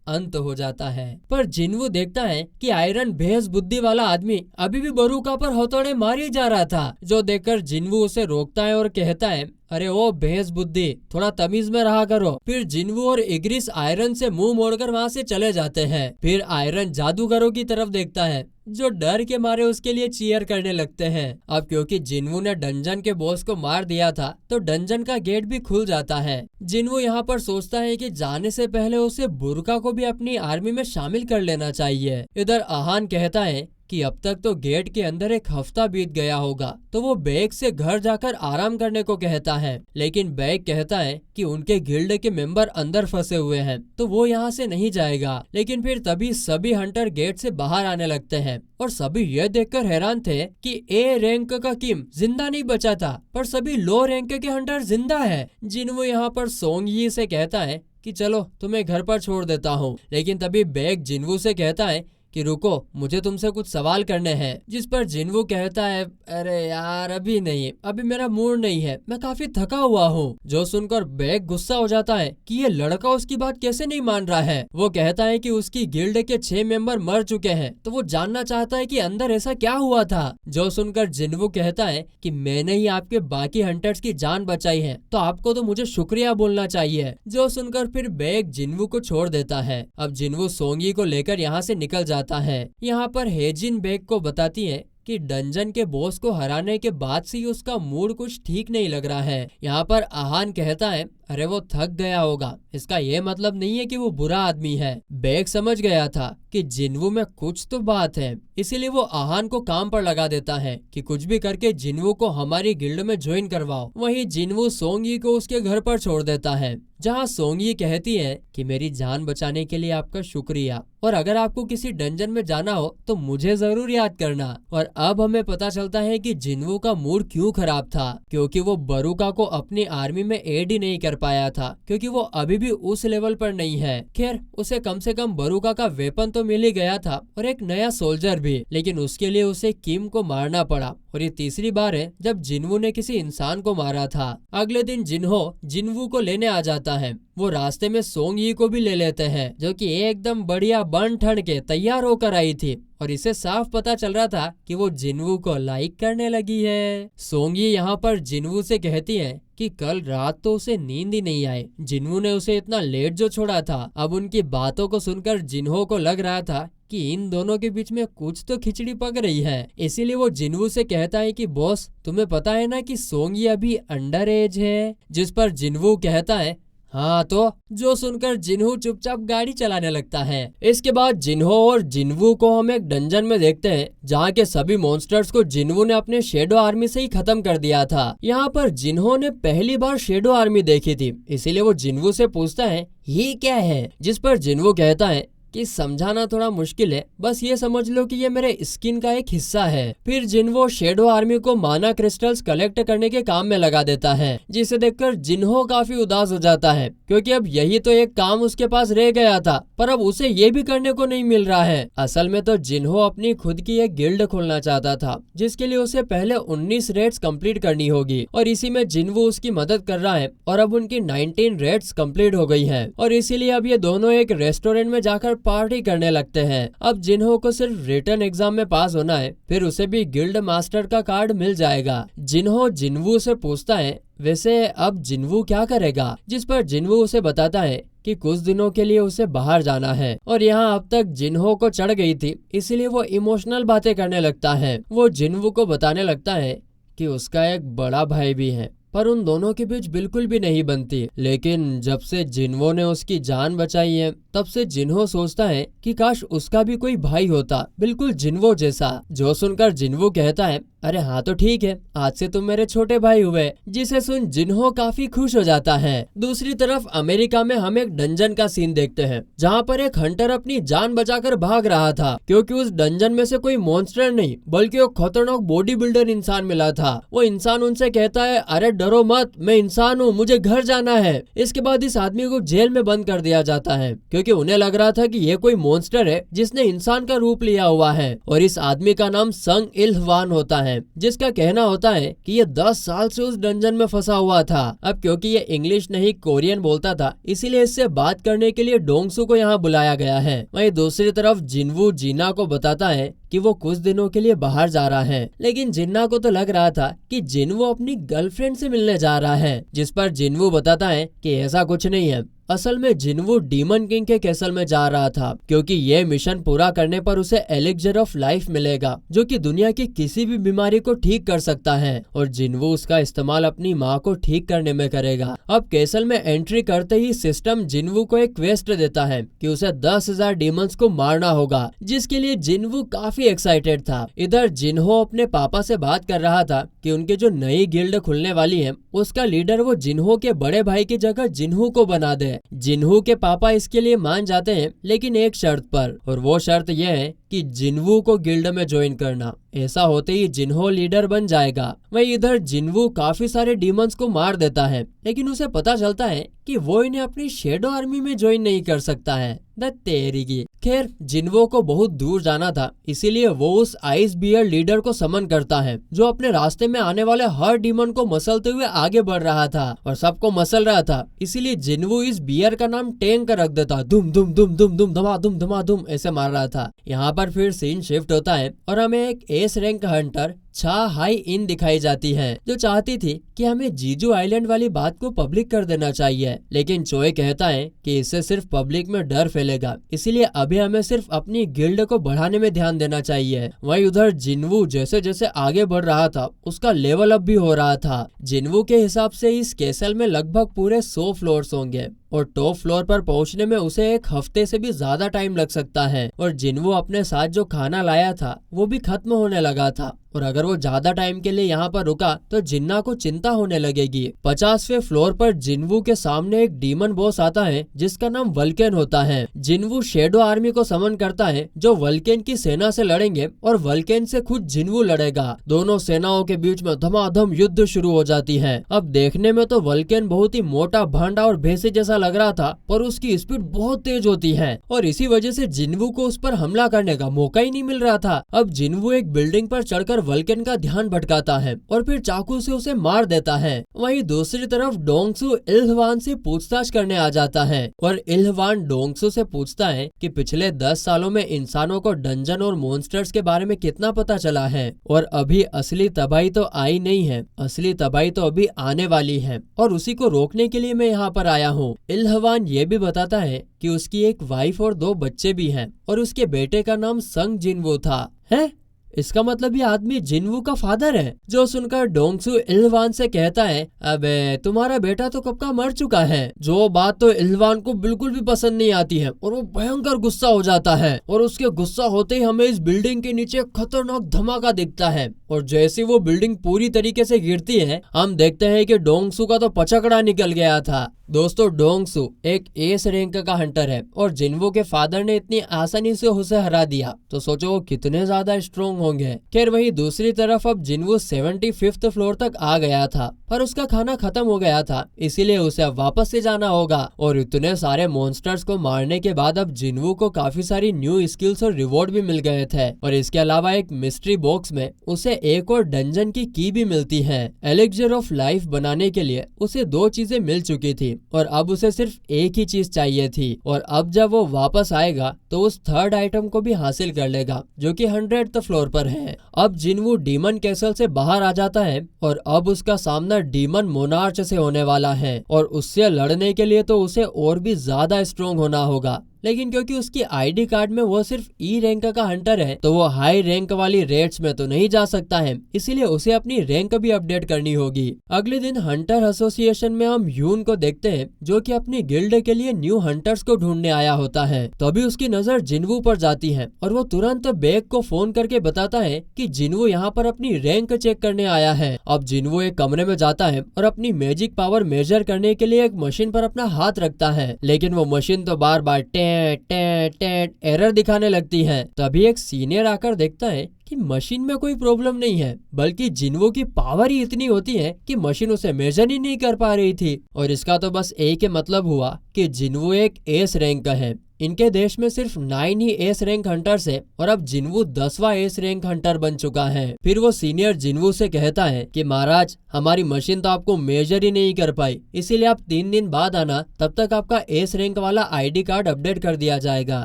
अंत हो जाता है। पर जिन्वू देखता है कि आयरन बेहस बुद्धि वाला आदमी अभी भी बरूका पर हथौड़े मारे जा रहा था, जो देखकर जिन्वू उसे रोकता है और कहता है अरे ओ भैंस बुद्धि, थोड़ा तमीज में रहा करो। फिर जिन्वू और इग्रिस आयरन से मुंह मोड़कर वहाँ से चले जाते हैं। फिर आयरन जादूगरों की तरफ देखता है जो डर के मारे उसके लिए चीयर करने लगते हैं। अब क्योंकि जिन्वू ने डंजन के बॉस को मार दिया था तो डंजन का गेट भी खुल जाता है। जिन्वू यहाँ पर सोचता है कि जाने से पहले उसे बुरका को भी अपनी आर्मी में शामिल कर लेना चाहिए। इधर आहान कहता है कि अब तक तो गेट के अंदर एक हफ्ता बीत गया होगा तो वो बैग से घर जाकर आराम करने को कहता है, लेकिन बैग कहता है कि उनके गिल्ड के मेंबर अंदर फंसे हुए हैं तो वो यहाँ से नहीं जाएगा। लेकिन फिर तभी सभी हंटर गेट से बाहर आने लगते हैं और सभी यह देखकर हैरान थे कि ए रैंक का किम जिंदा नहीं बचा था पर सभी लो रैंक के हंटर जिंदा है। जिन्वू यहाँ पर सोंगी से कहता है कि चलो तुम्हें घर पर छोड़ देता हूँ, लेकिन तभी बैग जिन्वू से कहता है कि रुको, मुझे तुमसे कुछ सवाल करने हैं। जिस पर जिन्वू कहता है अरे यार अभी नहीं, अभी मेरा मूड नहीं है, मैं काफी थका हुआ हूँ। जो सुनकर बैग गुस्सा हो जाता है कि ये लड़का उसकी बात कैसे नहीं मान रहा है। वो कहता है कि उसकी गिल्ड के 6 मेंबर मर चुके हैं तो वो जानना चाहता है कि अंदर ऐसा क्या हुआ था। जो सुनकर जिन्वू कहता है कि मैंने ही आपके बाकी हंटर्स की जान बचाई है तो आपको तो मुझे शुक्रिया बोलना चाहिए। जो सुनकर फिर बैग जिन्वू को छोड़ देता है। अब जिन्वू सोंगी को लेकर यहाँ से निकल जाता है। यहाँ पर हेजिन बैग को बताती है कि डंजन के बॉस को हराने के बाद से ही उसका मूड कुछ ठीक नहीं लग रहा है। यहाँ पर आहान कहता है अरे वो थक गया होगा, इसका ये मतलब नहीं है कि वो बुरा आदमी है। बैग समझ गया था कि जिन्वू में कुछ तो बात है, इसीलिए वो आहान को काम पर लगा देता है कि कुछ भी करके जिन्वू को हमारी गिल्ड में ज्वाइन करवाओ। वहीं जिन्वू सोंगी को उसके घर पर छोड़ देता है, जहाँ सोंगी कहती है कि मेरी जान बचाने के लिए आपका शुक्रिया और अगर आपको किसी डंजन में जाना हो तो मुझे जरूर याद करना। और अब हमें पता चलता है कि जिन्वू का मूड क्यों खराब था, क्योंकि वो बरूका को अपनी आर्मी में एड ही नहीं कर पाया था क्योंकि वो अभी भी उस लेवल पर नहीं है। खैर उसे कम से कम बरूका का वेपन तो मिल ही गया था और एक नया सोल्जर भी, लेकिन उसके लिए उसे किम को मारना पड़ा और ये तीसरी बार है जब जिन्वू ने किसी इंसान को मारा था। अगले दिन जिन्हो जिन्वू को लेने आ जाता है। वो रास्ते में सोंगी को भी ले लेते हैं जो कि एकदम बढ़िया बन ठन के तैयार होकर आई थी और इसे साफ पता चल रहा था कि वो जिन्वू को लाइक करने लगी है। सोंगी यहाँ पर जिन्वू से कहती है कि कल रात तो उसे नींद ही नहीं आई, जिन्वू ने उसे इतना लेट जो छोड़ा था। अब उनकी बातों को सुनकर जिन्हो को लग रहा था कि इन दोनों के बीच में कुछ तो खिचड़ी पक रही है, इसीलिए वो जिन्वू से कहता है कि बॉस तुम्हें पता है ना कि सोंगी अभी अंडर एज है। जिस पर जिन्वू कहता है हाँ तो। जो सुनकर जिन्हू चुपचाप गाड़ी चलाने लगता है। इसके बाद जिन्हो और जिन्वू को हम एक डंजन में देखते हैं जहाँ के सभी मॉन्स्टर्स को जिन्वू ने अपने शेडो आर्मी से ही खत्म कर दिया था। यहाँ पर जिन्हो ने पहली बार शेडो आर्मी देखी थी, इसीलिए वो जिन्वू से पूछता है ये क्या है। जिस पर जिन्वू कहता है कि समझाना थोड़ा मुश्किल है, बस ये समझ लो कि ये मेरे स्किन का एक हिस्सा है। फिर जिन्हो शेडो आर्मी को माना क्रिस्टल्स कलेक्ट करने के काम में लगा देता है, जिसे देखकर जिन्हो काफी उदास हो जाता है क्योंकि अब यही तो एक काम उसके पास रह गया था, पर अब उसे ये भी करने को नहीं मिल रहा है। असल में तो जिन्हो अपनी खुद की एक गिल्ड खोलना चाहता था, जिसके लिए उसे पहले 19 रेड्स कंप्लीट करनी होगी और इसी में जिन्हो उसकी मदद कर रहा है और अब उनकी 19 रेड्स कंप्लीट हो गई है और इसीलिए अब ये दोनों एक रेस्टोरेंट में जाकर पार्टी करने लगते हैं। अब जिन्हो को सिर्फ रिटर्न एग्जाम में पास होना है, फिर उसे भी गिल्ड मास्टर का कार्ड मिल जाएगा। जिन्हो जिन्वू से पूछता है वैसे अब जिन्वू क्या करेगा, जिस पर जिन्वू उसे बताता है कि कुछ दिनों के लिए उसे बाहर जाना है और यहाँ अब तक जिन्हो को चढ़ गई थी, इसीलिए वो इमोशनल बातें करने लगता है। वो जिन्वू को बताने लगता है कि उसका एक बड़ा भाई भी है, पर उन दोनों के बीच बिल्कुल भी नहीं बनती। लेकिन जब से जिन्हो ने उसकी जान बचाई है, तब से जिन्हो सोचता है कि काश उसका भी कोई भाई होता, बिल्कुल जिन्हो जैसा। जो सुनकर जिन्हो कहता है अरे हाँ तो ठीक है, आज से तुम मेरे छोटे भाई हुए, जिसे सुन जिन्हो काफी खुश हो जाता है। दूसरी तरफ अमेरिका में हम एक डंजन का सीन देखते हैं, जहाँ पर एक हंटर अपनी जान बचाकर भाग रहा था क्योंकि उस डंजन में से कोई मॉन्स्टर नहीं बल्कि एक खतरनाक बॉडी बिल्डर इंसान मिला था। वो इंसान उनसे कहता है अरे डरो मत, मैं इंसान हूँ, मुझे घर जाना है। इसके बाद इस आदमी को जेल में बंद कर दिया जाता है क्योंकि उन्हें लग रहा था कि ये कोई मॉन्स्टर है जिसने इंसान का रूप लिया हुआ है और इस आदमी का नाम संग इल हवान होता है, जिसका कहना होता है कि ये 10 साल से उस डंजन में फंसा हुआ था। अब क्योंकि ये इंग्लिश नहीं कोरियन बोलता था, इसीलिए इससे बात करने के लिए डोंगसू को यहाँ बुलाया गया है। वहीं दूसरी तरफ जिन्वू जीना को बताता है कि वो कुछ दिनों के लिए बाहर जा रहा है, लेकिन जिन्ना को तो लग रहा था कि जिन्वू अपनी गर्लफ्रेंड से मिलने जा रहा है, जिस पर जिन्वू बताता है कि ऐसा कुछ नहीं है। असल में जिन्वू डीमन किंग के कैसल में जा रहा था क्योंकि ये मिशन पूरा करने पर उसे एलिक्सर ऑफ लाइफ मिलेगा, जो कि दुनिया की किसी भी बीमारी को ठीक कर सकता है और जिन्वू उसका इस्तेमाल अपनी माँ को ठीक करने में करेगा। अब कैसल में एंट्री करते ही सिस्टम जिन्वू को एक क्वेस्ट देता है कि उसे 10,000 डीमंस को मारना होगा, जिसके लिए जिन्वू काफी एक्साइटेड था। इधर जिन्हो अपने पापा से बात कर रहा था कि उनके जो नई गिल्ड खुलने वाली है, उसका लीडर वो जिन्हो के बड़े भाई की जगह जिन्हो को बना दे। जिन्हो के पापा इसके लिए मान जाते हैं, लेकिन एक शर्त पर, और वो शर्त यह है कि जिन्वू को गिल्ड में ज्वाइन करना। ऐसा होते ही जिन्हो लीडर बन जाएगा। वहीं इधर जिन्वू काफी सारे डीमंस को मार देता है, लेकिन उसे पता चलता है कि वो इन्हें अपनी शेडो आर्मी में ज्वाइन नहीं कर सकता है। तेरी खैर, जिन्वो को बहुत दूर जाना था, इसीलिए वो उस आइस बियर लीडर को समन करता है, जो अपने रास्ते में आने वाले हर डीमन को मसलते हुए आगे बढ़ रहा था और सबको मसल रहा था। इसीलिए जिन्वू इस बियर का नाम टैंक रख देता, दुम दुम दुम दुम दुम धमा दुम ऐसे मार रहा था। यहाँ पर फिर सीन शिफ्ट होता है और हमें एक एस रैंक हंटर छा हाई इन दिखाई जाती है, जो चाहती थी कि हमें जीजू आइलैंड वाली बात को पब्लिक कर देना चाहिए, लेकिन चोए कहता है कि इससे सिर्फ पब्लिक में डर फैलेगा, इसीलिए अभी हमें सिर्फ अपनी गिल्ड को बढ़ाने में ध्यान देना चाहिए। वहीं उधर जिन्वू जैसे जैसे आगे बढ़ रहा था, उसका लेवल अप भी हो रहा था। जिन्वू के हिसाब से इस कैसल में लगभग पूरे 100 फ्लोर्स होंगे और टॉप फ्लोर पर पहुंचने में उसे एक हफ्ते से भी ज्यादा टाइम लग सकता है और जिन्वू अपने साथ जो खाना लाया था वो भी खत्म होने लगा था और अगर वो ज्यादा टाइम के लिए यहाँ पर रुका तो जिन्ना को चिंता होने लगेगी। 50वें फ्लोर पर जिन्वू के सामने एक डीमन बॉस आता है जिसका नाम वल्केन होता है। जिन्वू शेडो आर्मी को समन करता है जो वल्केन की सेना से लड़ेंगे और वल्केन से खुद जिन्वू लड़ेगा। दोनों सेनाओं के बीच में धमाधम युद्ध शुरू हो जाती है। अब देखने में तो वल्केन बहुत ही मोटा भांडा और भैंसे जैसा लग रहा था, पर उसकी स्पीड बहुत तेज होती है और इसी वजह से जिन्वू को उस पर हमला करने का मौका ही नहीं मिल रहा था। अब जिन्वू एक बिल्डिंग पर चढ़कर वल्केन का ध्यान भटकाता है और फिर चाकू से उसे मार देता है। वहीं दूसरी तरफ डोंगसू इल्हवान से पूछताछ करने आ जाता है और इल्हवान डोंगसू से पूछता है कि पिछले 10 सालों में इंसानों को डंजन और मॉन्स्टर्स के बारे में कितना पता चला है और अभी असली तबाही तो आई नहीं है, असली तबाही तो अभी आने वाली है और उसी को रोकने के लिए मैं यहाँ पर आया हूँ। इल्हवान ये भी बताता है कि उसकी एक वाइफ और 2 बच्चे भी हैं और उसके बेटे का नाम संग जिन्वू था। है इसका मतलब ये आदमी जिनवू का फादर है। जो सुनकर डोंगसू इल्हवान से कहता है, अबे तुम्हारा बेटा तो कब का मर चुका है। जो बात तो इल्हवान को बिल्कुल भी पसंद नहीं आती है और वो भयंकर गुस्सा हो जाता है और उसके गुस्सा होते ही हमें इस बिल्डिंग के नीचे खतरनाक धमाका दिखता है और जैसे वो बिल्डिंग पूरी तरीके से गिरती है हम देखते हैं कि डोंगसू का तो पचकड़ा निकल गया था। दोस्तों डोंगसू एक एस रैंक का हंटर है और जिनवू के फादर ने इतनी आसानी से उसे हरा दिया तो सोचो वो कितने ज्यादा स्ट्रोंग होंगे। खैर वही दूसरी तरफ अब जिनवू 75th फ्लोर तक आ गया था पर उसका खाना खत्म हो गया था, इसीलिए उसे अब वापस से जाना होगा। और इतने सारे मॉन्स्टर्स को मारने के बाद अब जिनवू को काफी सारी न्यू स्किल्स और रिवॉर्ड भी मिल गए थे और इसके अलावा एक मिस्ट्री बॉक्स में उसे एक और डंजन की भी मिलती है। एलिक्सर ऑफ लाइफ बनाने के लिए उसे 2 चीजें मिल चुकी थी और अब उसे सिर्फ एक ही चीज चाहिए थी और अब जब वो वापस आएगा तो उस थर्ड आइटम को भी हासिल कर लेगा जो कि 100th फ्लोर पर है। अब जिनवू डीमन कैसल से बाहर आ जाता है और अब उसका सामना डीमन मोनार्च से होने वाला है और उससे लड़ने के लिए तो उसे और भी ज्यादा स्ट्रोंग होना होगा। लेकिन क्योंकि उसकी आईडी कार्ड में वो सिर्फ ई रैंक का हंटर है तो वो हाई रैंक वाली रेट्स में तो नहीं जा सकता है, इसीलिए उसे अपनी रैंक भी अपडेट करनी होगी। अगले दिन हंटर एसोसिएशन में हम यून को देखते हैं जो कि अपनी गिल्ड के लिए न्यू हंटर्स को ढूंढने आया होता है। तभी उसकी नजर जिनवू पर जाती है और वो तुरंत बेग को फोन करके बताता है कि जिनवू यहाँ पर अपनी रैंक चेक करने आया है। अब जिनवू एक कमरे में जाता है और अपनी मैजिक पावर मेजर करने के लिए एक मशीन पर अपना हाथ रखता है, लेकिन वो मशीन तो बार बार एरर दिखाने लगती है। तभी एक सीनियर आकर देखता है कि मशीन में कोई प्रॉब्लम नहीं है बल्कि जिनवू की पावर ही इतनी होती है कि मशीन उसे मेजर ही नहीं कर पा रही थी। और इसका तो बस एक ही मतलब हुआ कि जिनवू एक एस रैंक का है। इनके देश में सिर्फ 9 ही एस रैंक हंटर्स है और अब जिनवू 10वां एस रैंक हंटर बन चुका है। फिर वो सीनियर जिनवू से कहता है कि महाराज हमारी मशीन तो आपको मेजर ही नहीं कर पाई, इसीलिए आप 3 दिन बाद आना, तब तक आपका एस रैंक वाला आईडी कार्ड अपडेट कर दिया जाएगा।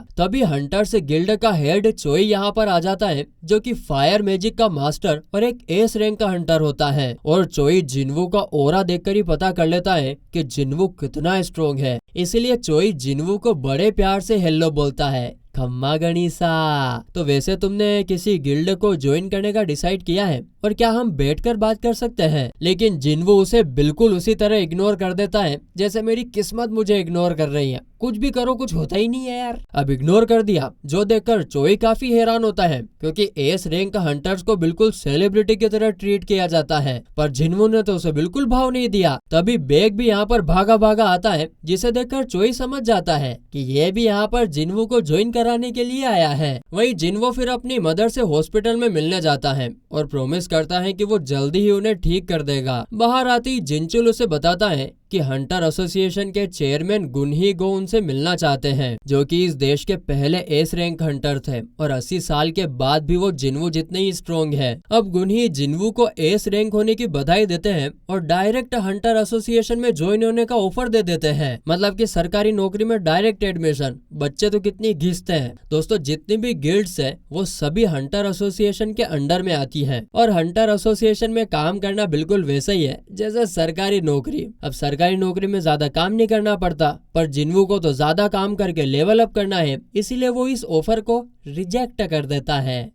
तभी हंटर से गिल्ड का हेड चोई यहाँ पर आ जाता है जो कि फायर मैजिक का मास्टर और एक एस रैंक का हंटर होता है और चोई जिनवू का ओरा देखकर ही पता कर लेता है कि जिनवू कितना स्ट्रोंग है, इसीलिए चोई जिनवू को बड़े प्यार से हेलो बोलता है, खम्मा गणिसा। तो वैसे तुमने किसी गिल्ड को ज्वाइन करने का डिसाइड किया है और क्या हम बैठकर बात कर सकते हैं? लेकिन जिनवू उसे बिल्कुल उसी तरह इग्नोर कर देता है जैसे मेरी किस्मत मुझे इग्नोर कर रही है, कुछ भी करो कुछ होता ही नहीं है यार। अब इग्नोर कर दिया जो देखकर चोई काफी हैरान होता है क्योंकि एस रैंक हंटर्स को बिल्कुल सेलिब्रिटी की तरह ट्रीट किया जाता है, पर जिनवू ने तो उसे बिल्कुल भाव नहीं दिया। तभी बेग भी यहाँ पर भागा भागा आता है जिसे देखकर चोई समझ जाता है कि ये भी यहाँ पर जिनवू को ज्वाइन कराने के लिए आया है। वही जिनवू फिर अपनी मदर से हॉस्पिटल में मिलने जाता है और प्रॉमिस करता है कि वो जल्दी ही उन्हें ठीक कर देगा। बाहर आते ही जिनचुल उसे बताता है कि हंटर एसोसिएशन के चेयरमैन गुनही गो उनसे मिलना चाहते हैं जो कि इस देश के पहले एस रैंक हंटर थे और 80 साल के बाद भी वो जिनवू जितने ही स्ट्रोंग है। अब गुनही जिनवू को एस रैंक होने की बधाई देते हैं और डायरेक्ट हंटर एसोसिएशन में ज्वाइन होने का ऑफर दे देते हैं, मतलब कि सरकारी नौकरी में डायरेक्ट एडमिशन। बच्चे तो कितनी घिसते हैं। दोस्तों जितनी भी गिल्ड्स है वो सभी हंटर एसोसिएशन के अंडर में आती है और हंटर एसोसिएशन में काम करना बिल्कुल वैसा ही है जैसे सरकारी नौकरी। अब सरकारी नौकरी में ज्यादा काम नहीं करना पड़ता, पर जिनवू को तो ज्यादा काम करके लेवल अप करना है, इसीलिए वो इस ऑफर को रिजेक्ट कर देता है।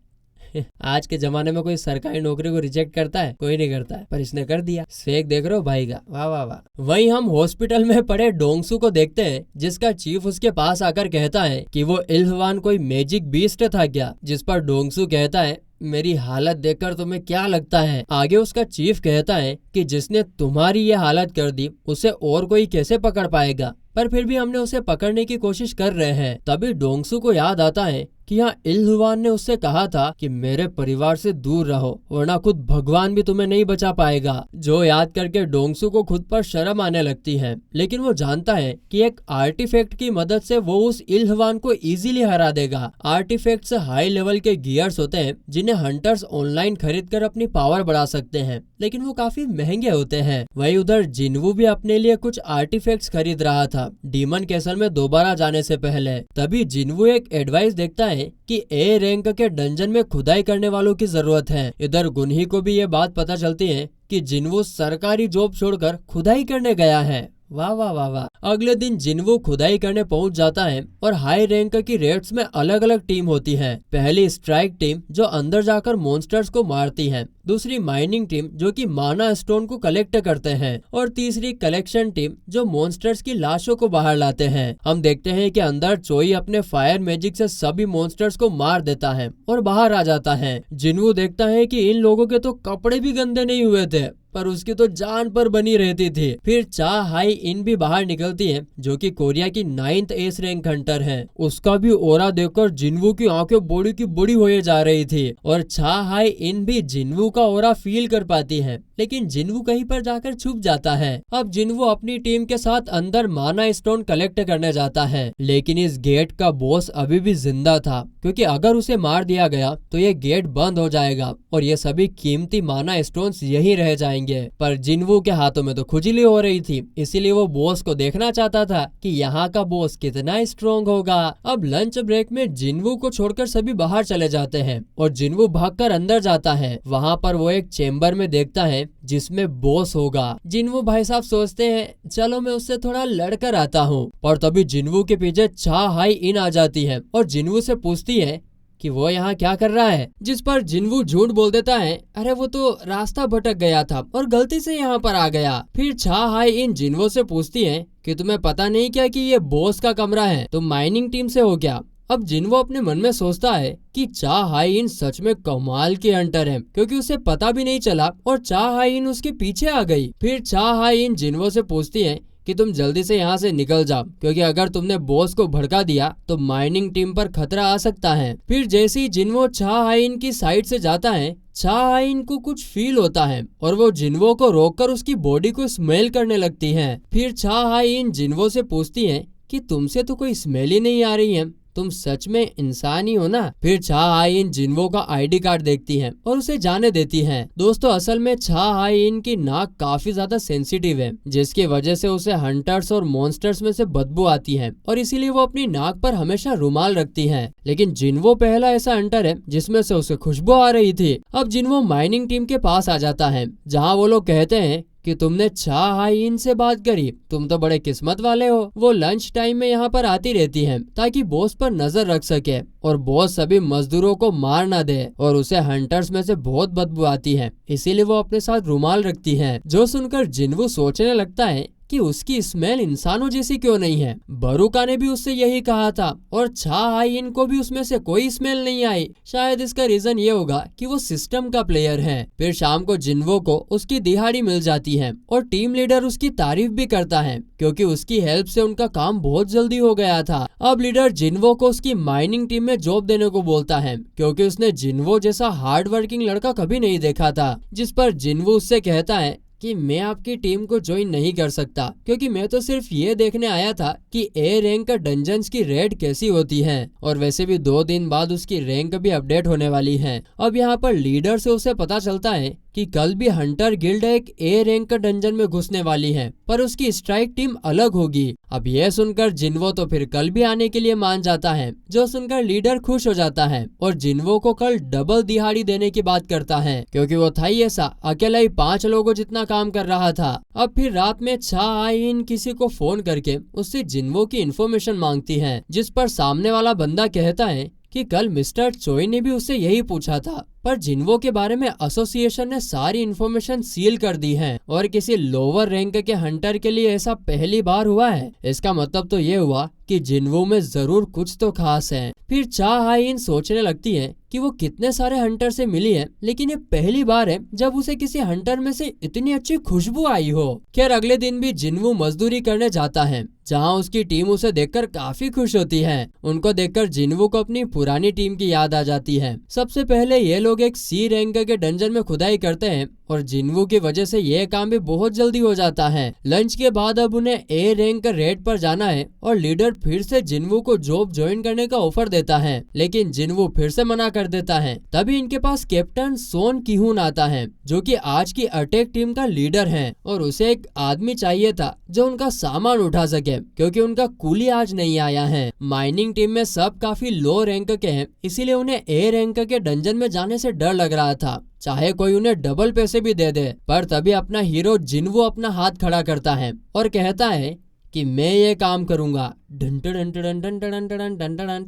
आज के जमाने में कोई सरकारी नौकरी को रिजेक्ट करता है? कोई नहीं करता है, पर इसने कर दिया। फेक देख रहे हो भाई का, वाह वाह वाह। वहीं हम हॉस्पिटल में पड़े डोंगसू को देखते हैं जिसका चीफ उसके पास आकर कहता है कि वो इल्हवान कोई मैजिक बीस्ट था क्या, जिस पर डोंगसू कहता है मेरी हालत देखकर तुम्हें क्या लगता है? आगे उसका चीफ कहता है कि जिसने तुम्हारी ये हालत कर दी उसे और कोई कैसे पकड़ पाएगा, पर फिर भी हमने उसे पकड़ने की कोशिश कर रहे हैं। तभी डोंगसू को याद आता है कि यहाँ इल्हवान ने उससे कहा था कि मेरे परिवार से दूर रहो वरना खुद भगवान भी तुम्हें नहीं बचा पाएगा। जो याद करके डोंगसू को खुद पर शर्म आने लगती है, लेकिन वो जानता है कि एक आर्टिफैक्ट की मदद से वो उस इल्हवान को इजीली हरा देगा। आर्टिफैक्ट्स हाई लेवल के गियर्स होते हैं जिन्हें हंटर्स ऑनलाइन खरीद कर अपनी पावर बढ़ा सकते हैं, लेकिन वो काफी महंगे होते हैं। वहीं उधर जिनवू भी अपने लिए कुछ आर्टिफैक्ट्स खरीद रहा था डीमन कैसल में दोबारा जाने से पहले। तभी जिनवू एक एडवाइस देखता है कि ए रैंक के डंजन में खुदाई करने वालों की जरूरत है। इधर गुनही को भी ये बात पता चलती है कि जिनवू सरकारी जॉब छोड़कर खुदाई करने गया है। वाह वाह वाह वाह। अगले दिन जिनवू खुदाई करने पहुंच जाता है और हाई रैंक की रेड्स में अलग अलग टीम होती है। पहली स्ट्राइक टीम जो अंदर जाकर मॉन्स्टर्स को मारती है, दूसरी माइनिंग टीम जो कि माना स्टोन को कलेक्ट करते हैं और तीसरी कलेक्शन टीम जो मॉन्स्टर्स की लाशों को बाहर लाते हैं। हम देखते हैं कि अंदर चोई अपने फायर मैजिक से सभी मॉन्स्टर्स को मार देता है और बाहर आ जाता है। जिनवू देखता है कि इन लोगों के तो कपड़े भी गंदे नहीं हुए थे, पर उसकी तो जान पर बनी रहती थी। फिर चा हाई इन भी बाहर निकलती है जो कि कोरिया की 9th एस रैंक हंटर है। उसका भी ओरा देखकर जिनवू की आंखें बड़ी की बड़ी होए जा रही थी और चा हाई इन भी जिनवू का ओरा फील कर पाती है, लेकिन जिनवू कहीं पर जाकर छुप जाता है। अब जिनवू अपनी टीम के साथ अंदर माना स्टोन कलेक्ट करने जाता है, लेकिन इस गेट का बॉस अभी भी जिंदा था, क्योंकि अगर उसे मार दिया गया तो ये गेट बंद हो जाएगा और ये सभी कीमती माना स्टोन्स यही रह जाएंगे। पर जिनवू के हाथों में तो खुजली हो रही थी, इसीलिए वो बॉस को देखना चाहता था कि यहाँ का बॉस कितना स्ट्रॉन्ग होगा। अब लंच ब्रेक में जिनवू को छोड़कर सभी बाहर चले जाते हैं और जिनवू भागकर अंदर जाता है। वहाँ पर वो एक चेम्बर में देखता है जिसमें बॉस होगा। जिनवू भाई साहब सोचते हैं चलो मैं उससे थोड़ा लड़कर आता हूँ, पर तभी जिनवू के पीछे चा हाई इन आ जाती है और जिनवू से पूछती है कि वो यहाँ क्या कर रहा है, जिस पर जिनवू झूठ बोल देता है, अरे वो तो रास्ता भटक गया था और गलती से यहाँ पर आ गया। फिर छा हाई इन जिनवू से पूछती है कि तुम्हें पता नहीं क्या कि ये बॉस का कमरा है, तुम माइनिंग टीम से हो क्या? अब जिनवू अपने मन में सोचता है कि चा हाई इन सच में कमाल के हंटर है, क्योंकि उसे पता भी नहीं चला और चा हाई इन उसके पीछे आ गई। फिर चा हाई इन जिनवू से पूछती है कि तुम जल्दी से यहाँ से निकल जाओ, क्योंकि अगर तुमने बॉस को भड़का दिया तो माइनिंग टीम पर खतरा आ सकता है। फिर जैसे ही जिनवो चा हाइन की साइड से जाता है, चा हाइन को कुछ फील होता है और वो जिनवो को रोककर उसकी बॉडी को स्मेल करने लगती है। फिर चा हाइन जिनवो से पूछती है कि तुमसे तो कोई स्मेल ही नहीं आ रही है, तुम सच में इंसान ही हो ना? फिर छा हाइन जिनवो का आईडी कार्ड देखती है और उसे जाने देती है। दोस्तों असल में छा हाइन की नाक काफी ज्यादा सेंसिटिव है, जिसकी वजह से उसे हंटर्स और मॉन्स्टर्स में से बदबू आती है और इसीलिए वो अपनी नाक पर हमेशा रुमाल रखती है। लेकिन जिनवो पहला ऐसा हंटर है जिसमें से उसे खुशबू आ रही थी। अब जिनवो माइनिंग टीम के पास आ जाता है, जहाँ वो लोग कहते हैं कि तुमने चा हाई इन से बात करी, तुम तो बड़े किस्मत वाले हो। वो लंच टाइम में यहाँ पर आती रहती है ताकि बॉस पर नजर रख सके और बॉस सभी मजदूरों को मार ना दे, और उसे हंटर्स में से बहुत बदबू आती है, इसीलिए वो अपने साथ रुमाल रखती है। जो सुनकर जिनवू सोचने लगता है कि उसकी स्मेल इंसानों जैसी क्यों नहीं है। बरूका ने भी उससे यही कहा था और छा हाई इन को भी उसमें से कोई स्मेल नहीं आई। शायद इसका रीजन ये होगा कि वो सिस्टम का प्लेयर है। फिर शाम को जिनवो को उसकी दिहाड़ी मिल जाती है और टीम लीडर उसकी तारीफ भी करता है, क्योंकि उसकी हेल्प से उनका काम बहुत जल्दी हो गया था। अब लीडर जिनवो को उसकी माइनिंग टीम में जॉब देने को बोलता है, क्योंकि उसने जिनवो जैसा हार्ड वर्किंग लड़का कभी नहीं देखा था। जिस पर जिनवो उससे कहता है कि मैं आपकी टीम को ज्वाइन नहीं कर सकता, क्योंकि मैं तो सिर्फ ये देखने आया था कि ए रैंक का डंजन्स की रेड कैसी होती है, और वैसे भी 2 दिन बाद उसकी रैंक भी अपडेट होने वाली है। अब यहाँ पर लीडर से उसे पता चलता है कि कल भी हंटर गिल्ड एक ए रैंक का डंजन में घुसने वाली है, पर उसकी स्ट्राइक टीम अलग होगी। अब यह सुनकर जिनवो तो फिर कल भी आने के लिए मान जाता है, जो सुनकर लीडर खुश हो जाता है और जिनवो को कल डबल दिहाड़ी देने की बात करता है, क्योंकि वो था ही ऐसा, अकेला ही 5 लोगों जितना काम कर रहा था। अब फिर रात में छा हाइन किसी को फोन करके उससे जिनवो की इन्फॉर्मेशन मांगती है, जिस पर सामने वाला बंदा कहता है कि कल मिस्टर चोई ने भी उससे यही पूछा था, पर जिनवो के बारे में एसोसिएशन ने सारी इन्फॉर्मेशन सील कर दी है और किसी लोअर रैंक के हंटर के लिए ऐसा पहली बार हुआ है। इसका मतलब तो ये हुआ कि जिनवो में जरूर कुछ तो खास है। फिर चा हाइन सोचने लगती है कि वो कितने सारे हंटर से मिली है, लेकिन ये पहली बार है जब उसे किसी हंटर में से इतनी अच्छी खुशबू आई हो। खैर अगले दिन भी जिनवो मजदूरी करने जाता है, जहाँ उसकी टीम उसे देखकर काफी खुश होती है। उनको देखकर जिनवो को अपनी पुरानी टीम की याद आ जाती है। सबसे पहले ये लोग एक सी रैंक के डंजन में खुदाई करते हैं और जिनवो की वजह से यह काम भी बहुत जल्दी हो जाता है। लंच के बाद अब उन्हें ए रैंक रेड पर जाना है और लीडर फिर से जिनवो को जॉब ज्वाइन करने का ऑफर देता है, लेकिन जिनवो फिर से मना कर देता है। तभी इनके पास कैप्टन सोन किहून आता है, जो कि आज की अटैक टीम का लीडर है, और उसे एक आदमी चाहिए था जो उनका सामान उठा सके, क्योंकि उनका कूली आज नहीं आया है। माइनिंग टीम में सब काफी लो रैंक के हैं, इसीलिए उन्हें ए रैंक के डंजन में जाने से डर लग रहा था। चाहे कोई उन्हें डबल पैसे भी दे दे। पर तभी अपना हीरो जिन्वो अपना हाथ खड़ा करता है और कहता है कि मैं ये काम करूंगा।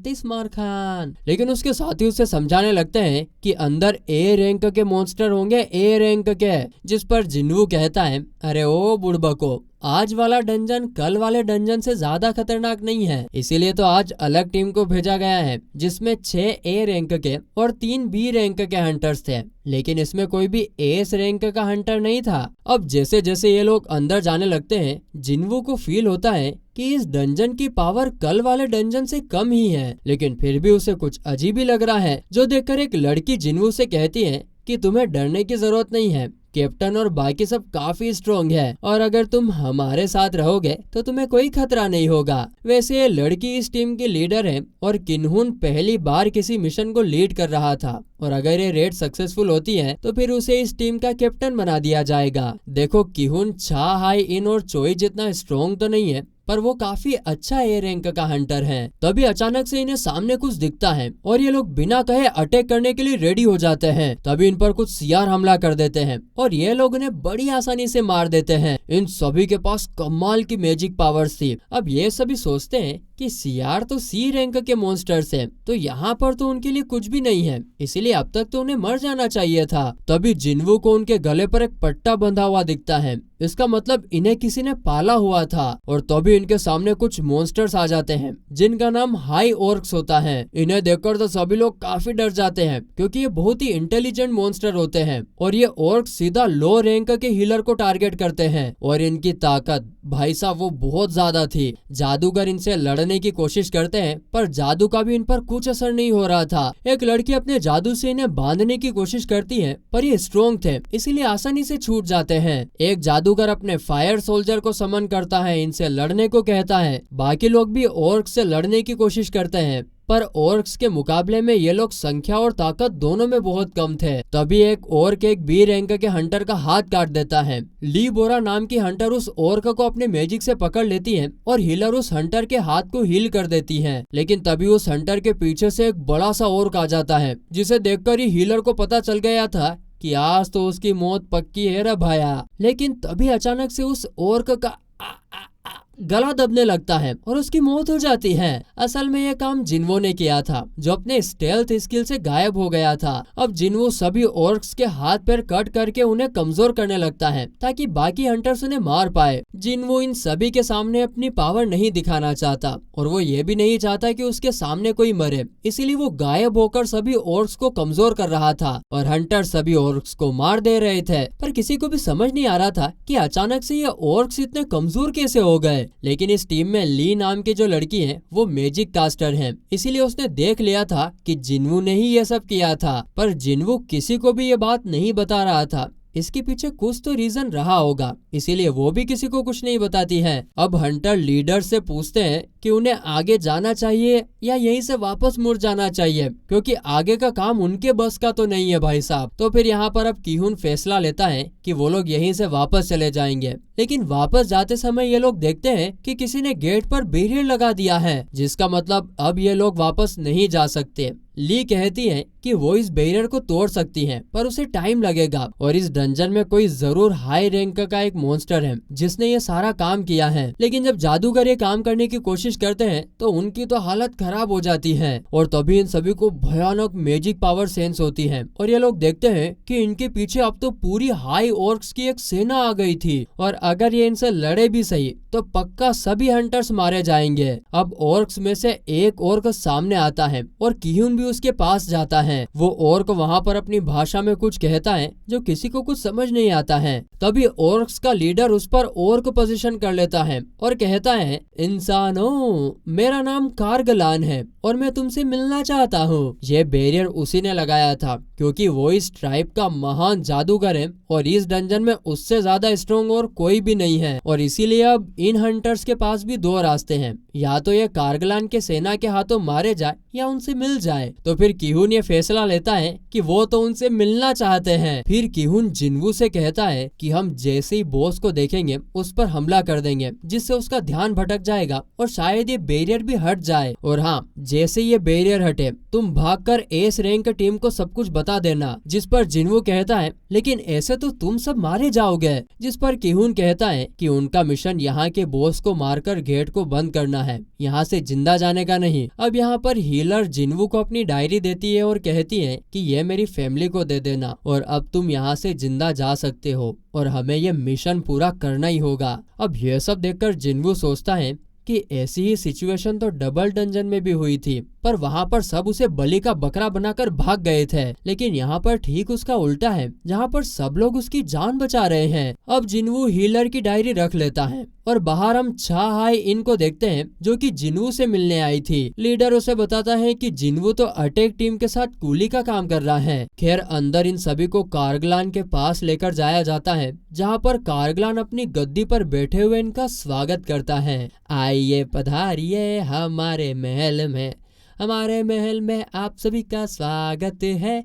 तिस्मार खान। लेकिन उसके साथी उसे समझाने लगते हैं कि अंदर ए रैंक के मॉन्स्टर होंगे, ए रैंक के। जिस पर जिन्वू कहता है, अरे ओ बुड़बको, आज वाला डंजन कल वाले डंजन से ज्यादा खतरनाक नहीं है, इसीलिए तो आज अलग टीम को भेजा गया है जिसमें 6 ए रैंक के और 3 बी रैंक के हंटर्स थे, लेकिन इसमें कोई भी एस रैंक का हंटर नहीं था। अब जैसे जैसे ये लोग अंदर जाने लगते हैं, जिन्वू को फील होता है कि इस डंजन की पावर कल वाले डंजन से कम ही है, लेकिन फिर भी उसे कुछ अजीब ही लग रहा है। जो देखकर एक लड़की जिन्वू से कहती है कि तुम्हें डरने की जरूरत नहीं है, कैप्टन और बाकी सब काफी स्ट्रॉन्ग है और अगर तुम हमारे साथ रहोगे तो तुम्हें कोई खतरा नहीं होगा। वैसे ये लड़की इस टीम की लीडर है और किन्हुन पहली बार किसी मिशन को लीड कर रहा था और अगर ये रेड सक्सेसफुल होती है तो फिर उसे इस टीम का कैप्टन बना दिया जाएगा। देखो किहुन छा हाई इन और चोई जितना स्ट्रॉन्ग तो नहीं है, पर वो काफी अच्छा ए रैंक का हंटर है। तभी अचानक से इन्हें सामने कुछ दिखता है और ये लोग बिना कहे अटैक करने के लिए रेडी हो जाते हैं। तभी इन पर कुछ सीआर हमला कर देते हैं और ये लोग इन्हें बड़ी आसानी से मार देते हैं। इन सभी के पास कमाल की मैजिक पावर्स थी। अब ये सभी सोचते हैं कि सीआर तो सी रैंक के मॉन्स्टर्स हैं, तो यहाँ पर तो उनके लिए कुछ भी नहीं है, इसीलिए अब तक तो उन्हें मर जाना चाहिए था। तभी जिन्वू को उनके गले पर एक पट्टा बंधा हुआ दिखता है, इसका मतलब इन्हें किसी ने पाला हुआ था। और तभी इनके सामने कुछ मॉन्स्टर्स आ जाते हैं जिनका नाम हाई ओर्क्स होता है। इन्हें देखकर तो सभी लोग काफी डर जाते हैं क्योंकि ये बहुत ही इंटेलिजेंट मॉन्स्टर होते हैं और ये ओर्क्स सीधा लो रैंक के हीलर को टारगेट करते हैं और इनकी ताकत भाई साहब वो बहुत ज्यादा थी। जादूगर इनसे लड़ने की कोशिश करते हैं पर जादू का भी इन पर कुछ असर नहीं हो रहा था। एक लड़की अपने जादू से इन्हें बांधने की कोशिश करती है पर ये स्ट्रॉन्ग थे इसीलिए आसानी से छूट जाते हैं। एक जादूगर अपने फायर सोल्जर को समन करता है, इनसे लड़ने को कहता है। बाकी लोग भी ऑर्क्स से लड़ने की कोशिश करते हैं पर ऑर्क्स के मुकाबले में ये लोग संख्या और ताकत दोनों में बहुत कम थे। तभी एक ऑर्क एक बी रैंक के हंटर का हाथ काट देता है। ली बोरा नाम की हंटर उस ऑर्क को अपने मैजिक से पकड़ लेती है और हीलर उस हंटर के हाथ को हील कर देती है। लेकिन तभी उस हंटर के पीछे से एक बड़ा सा ऑर्क आ जाता है जिसे देखकर ही हीलर को पता चल गया था कि आज तो उसकी मौत पक्की है रे भाया। लेकिन तभी अचानक से उस ऑर्क का गला दबने लगता है और उसकी मौत हो जाती है। असल में यह काम जिन्वो ने किया था जो अपने स्टेल्थ स्किल से गायब हो गया था। अब जिन्वो सभी ऑर्क्स के हाथ पैर कट करके उन्हें कमजोर करने लगता है ताकि बाकी हंटर्स उन्हें मार पाए। जिन्वो इन सभी के सामने अपनी पावर नहीं दिखाना चाहता और वो ये भी नहीं चाहता कि उसके सामने कोई मरे, इसीलिए वो गायब होकर सभी ऑर्क्स को कमजोर कर रहा था और हंटर सभी ऑर्क्स को मार दे रहे थे। पर किसी को भी समझ नहीं आ रहा था कि अचानक से ये ऑर्क्स इतने कमजोर कैसे हो गए। लेकिन इस टीम में ली नाम की जो लड़की है वो मैजिक कास्टर है, इसीलिए उसने देख लिया था कि जिन्वू ने ही ये सब किया था। पर जिन्वू किसी को भी ये बात नहीं बता रहा था, इसके पीछे कुछ तो रीजन रहा होगा, इसीलिए वो भी किसी को कुछ नहीं बताती है। अब हंटर लीडर से पूछते हैं कि उन्हें आगे जाना चाहिए या यहीं से वापस मुड़ जाना चाहिए, क्योंकि आगे का काम उनके बस का तो नहीं है भाई साहब। तो फिर यहाँ पर अब किहुन फैसला लेता है कि वो लोग यहीं से वापस चले जाएंगे। लेकिन वापस जाते समय ये लोग देखते हैं कि किसी ने गेट पर बैरियर लगा दिया है, जिसका मतलब अब ये लोग वापस नहीं जा सकते। ली कहती है कि वो इस बैरियर को तोड़ सकती है पर उसे टाइम लगेगा और इस डंजन में कोई जरूर हाई रैंक का एक मॉन्स्टर है जिसने ये सारा काम किया है। लेकिन जब जादूगर ये काम करने की कोशिश करते हैं तो उनकी तो हालत खराब हो जाती है और तभी इन सभी को भयानक मैजिक पावर सेंस होती है और ये लोग देखते हैं कि इनके पीछे अब तो पूरी हाई ऑर्क्स की एक सेना आ गई थी और अगर ये इनसे लड़े भी सही तो पक्का सभी हंटर्स मारे जाएंगे। अब ऑर्क्स में से एक ऑर्क सामने आता है और किहुन भी उसके पास जाता है। वो ऑर्क वहाँ पर अपनी भाषा में कुछ कहता है जो किसी को कुछ समझ नहीं आता है। तभी ऑर्क्स का लीडर उस पर ऑर्क पोजीशन कर लेता है और कहता है, इंसानों मेरा नाम कारगलान है और मैं तुमसे मिलना चाहता हूँ। ये बैरियर उसी ने लगाया था क्योंकि वो इस ट्राइब का महान जादूगर है और इस डंजन में उससे ज्यादा स्ट्रॉन्ग और कोई भी नहीं है और इसीलिए अब इन हंटर्स के पास भी दो रास्ते हैं, या तो ये कारगलान के सेना के हाथों मारे जाए या उनसे मिल जाए। तो फिर किहुन ये फैसला लेता है कि वो तो उनसे मिलना चाहते हैं। फिर किहुन जिन्वू से कहता है कि हम जैसे ही बॉस को देखेंगे उस पर हमला कर देंगे, जिससे उसका ध्यान भटक जाएगा और शायद ये बैरियर भी हट जाए। और हाँ, जैसे ये बैरियर हटे तुम भागकर एस रैंक टीम को सब कुछ बता देना। जिस पर जिन्वू कहता है लेकिन ऐसे तो तुम सब मारे जाओगे। जिस पर किहुन कहता है कि उनका मिशन यहाँ के बॉस को मारकर गेट को बंद करना है, यहाँ से जिंदा जाने का नहीं। अब यहाँ पर हीलर जिन्वू को अपनी डायरी देती है और कहती है कि ये मेरी फैमिली को दे देना और अब तुम यहाँ से जिंदा जा सकते हो और हमें ये मिशन पूरा करना ही होगा। अब यह सब देखकर जिन्वू सोचता है कि ऐसी ही सिचुएशन तो डबल डंजन में भी हुई थी, पर वहाँ पर सब उसे बलि का बकरा बनाकर भाग गए थे। लेकिन यहाँ पर ठीक उसका उल्टा है, जहाँ पर सब लोग उसकी जान बचा रहे हैं। अब जिन्वू हीलर की डायरी रख लेता है और बाहर हम छा हाई इन को देखते हैं जो कि जिन्वू से मिलने आई थी। लीडर उसे बताता है कि जिन्वू तो अटैक टीम के साथ कूली का काम कर रहा है। खैर अंदर इन सभी को कारगलान के पास लेकर जाया जाता है, जहाँ पर कारगलान अपनी गद्दी पर बैठे हुए इनका स्वागत करता है। आइए पधारिए हमारे महल में, हमारे महल में आप सभी का स्वागत है,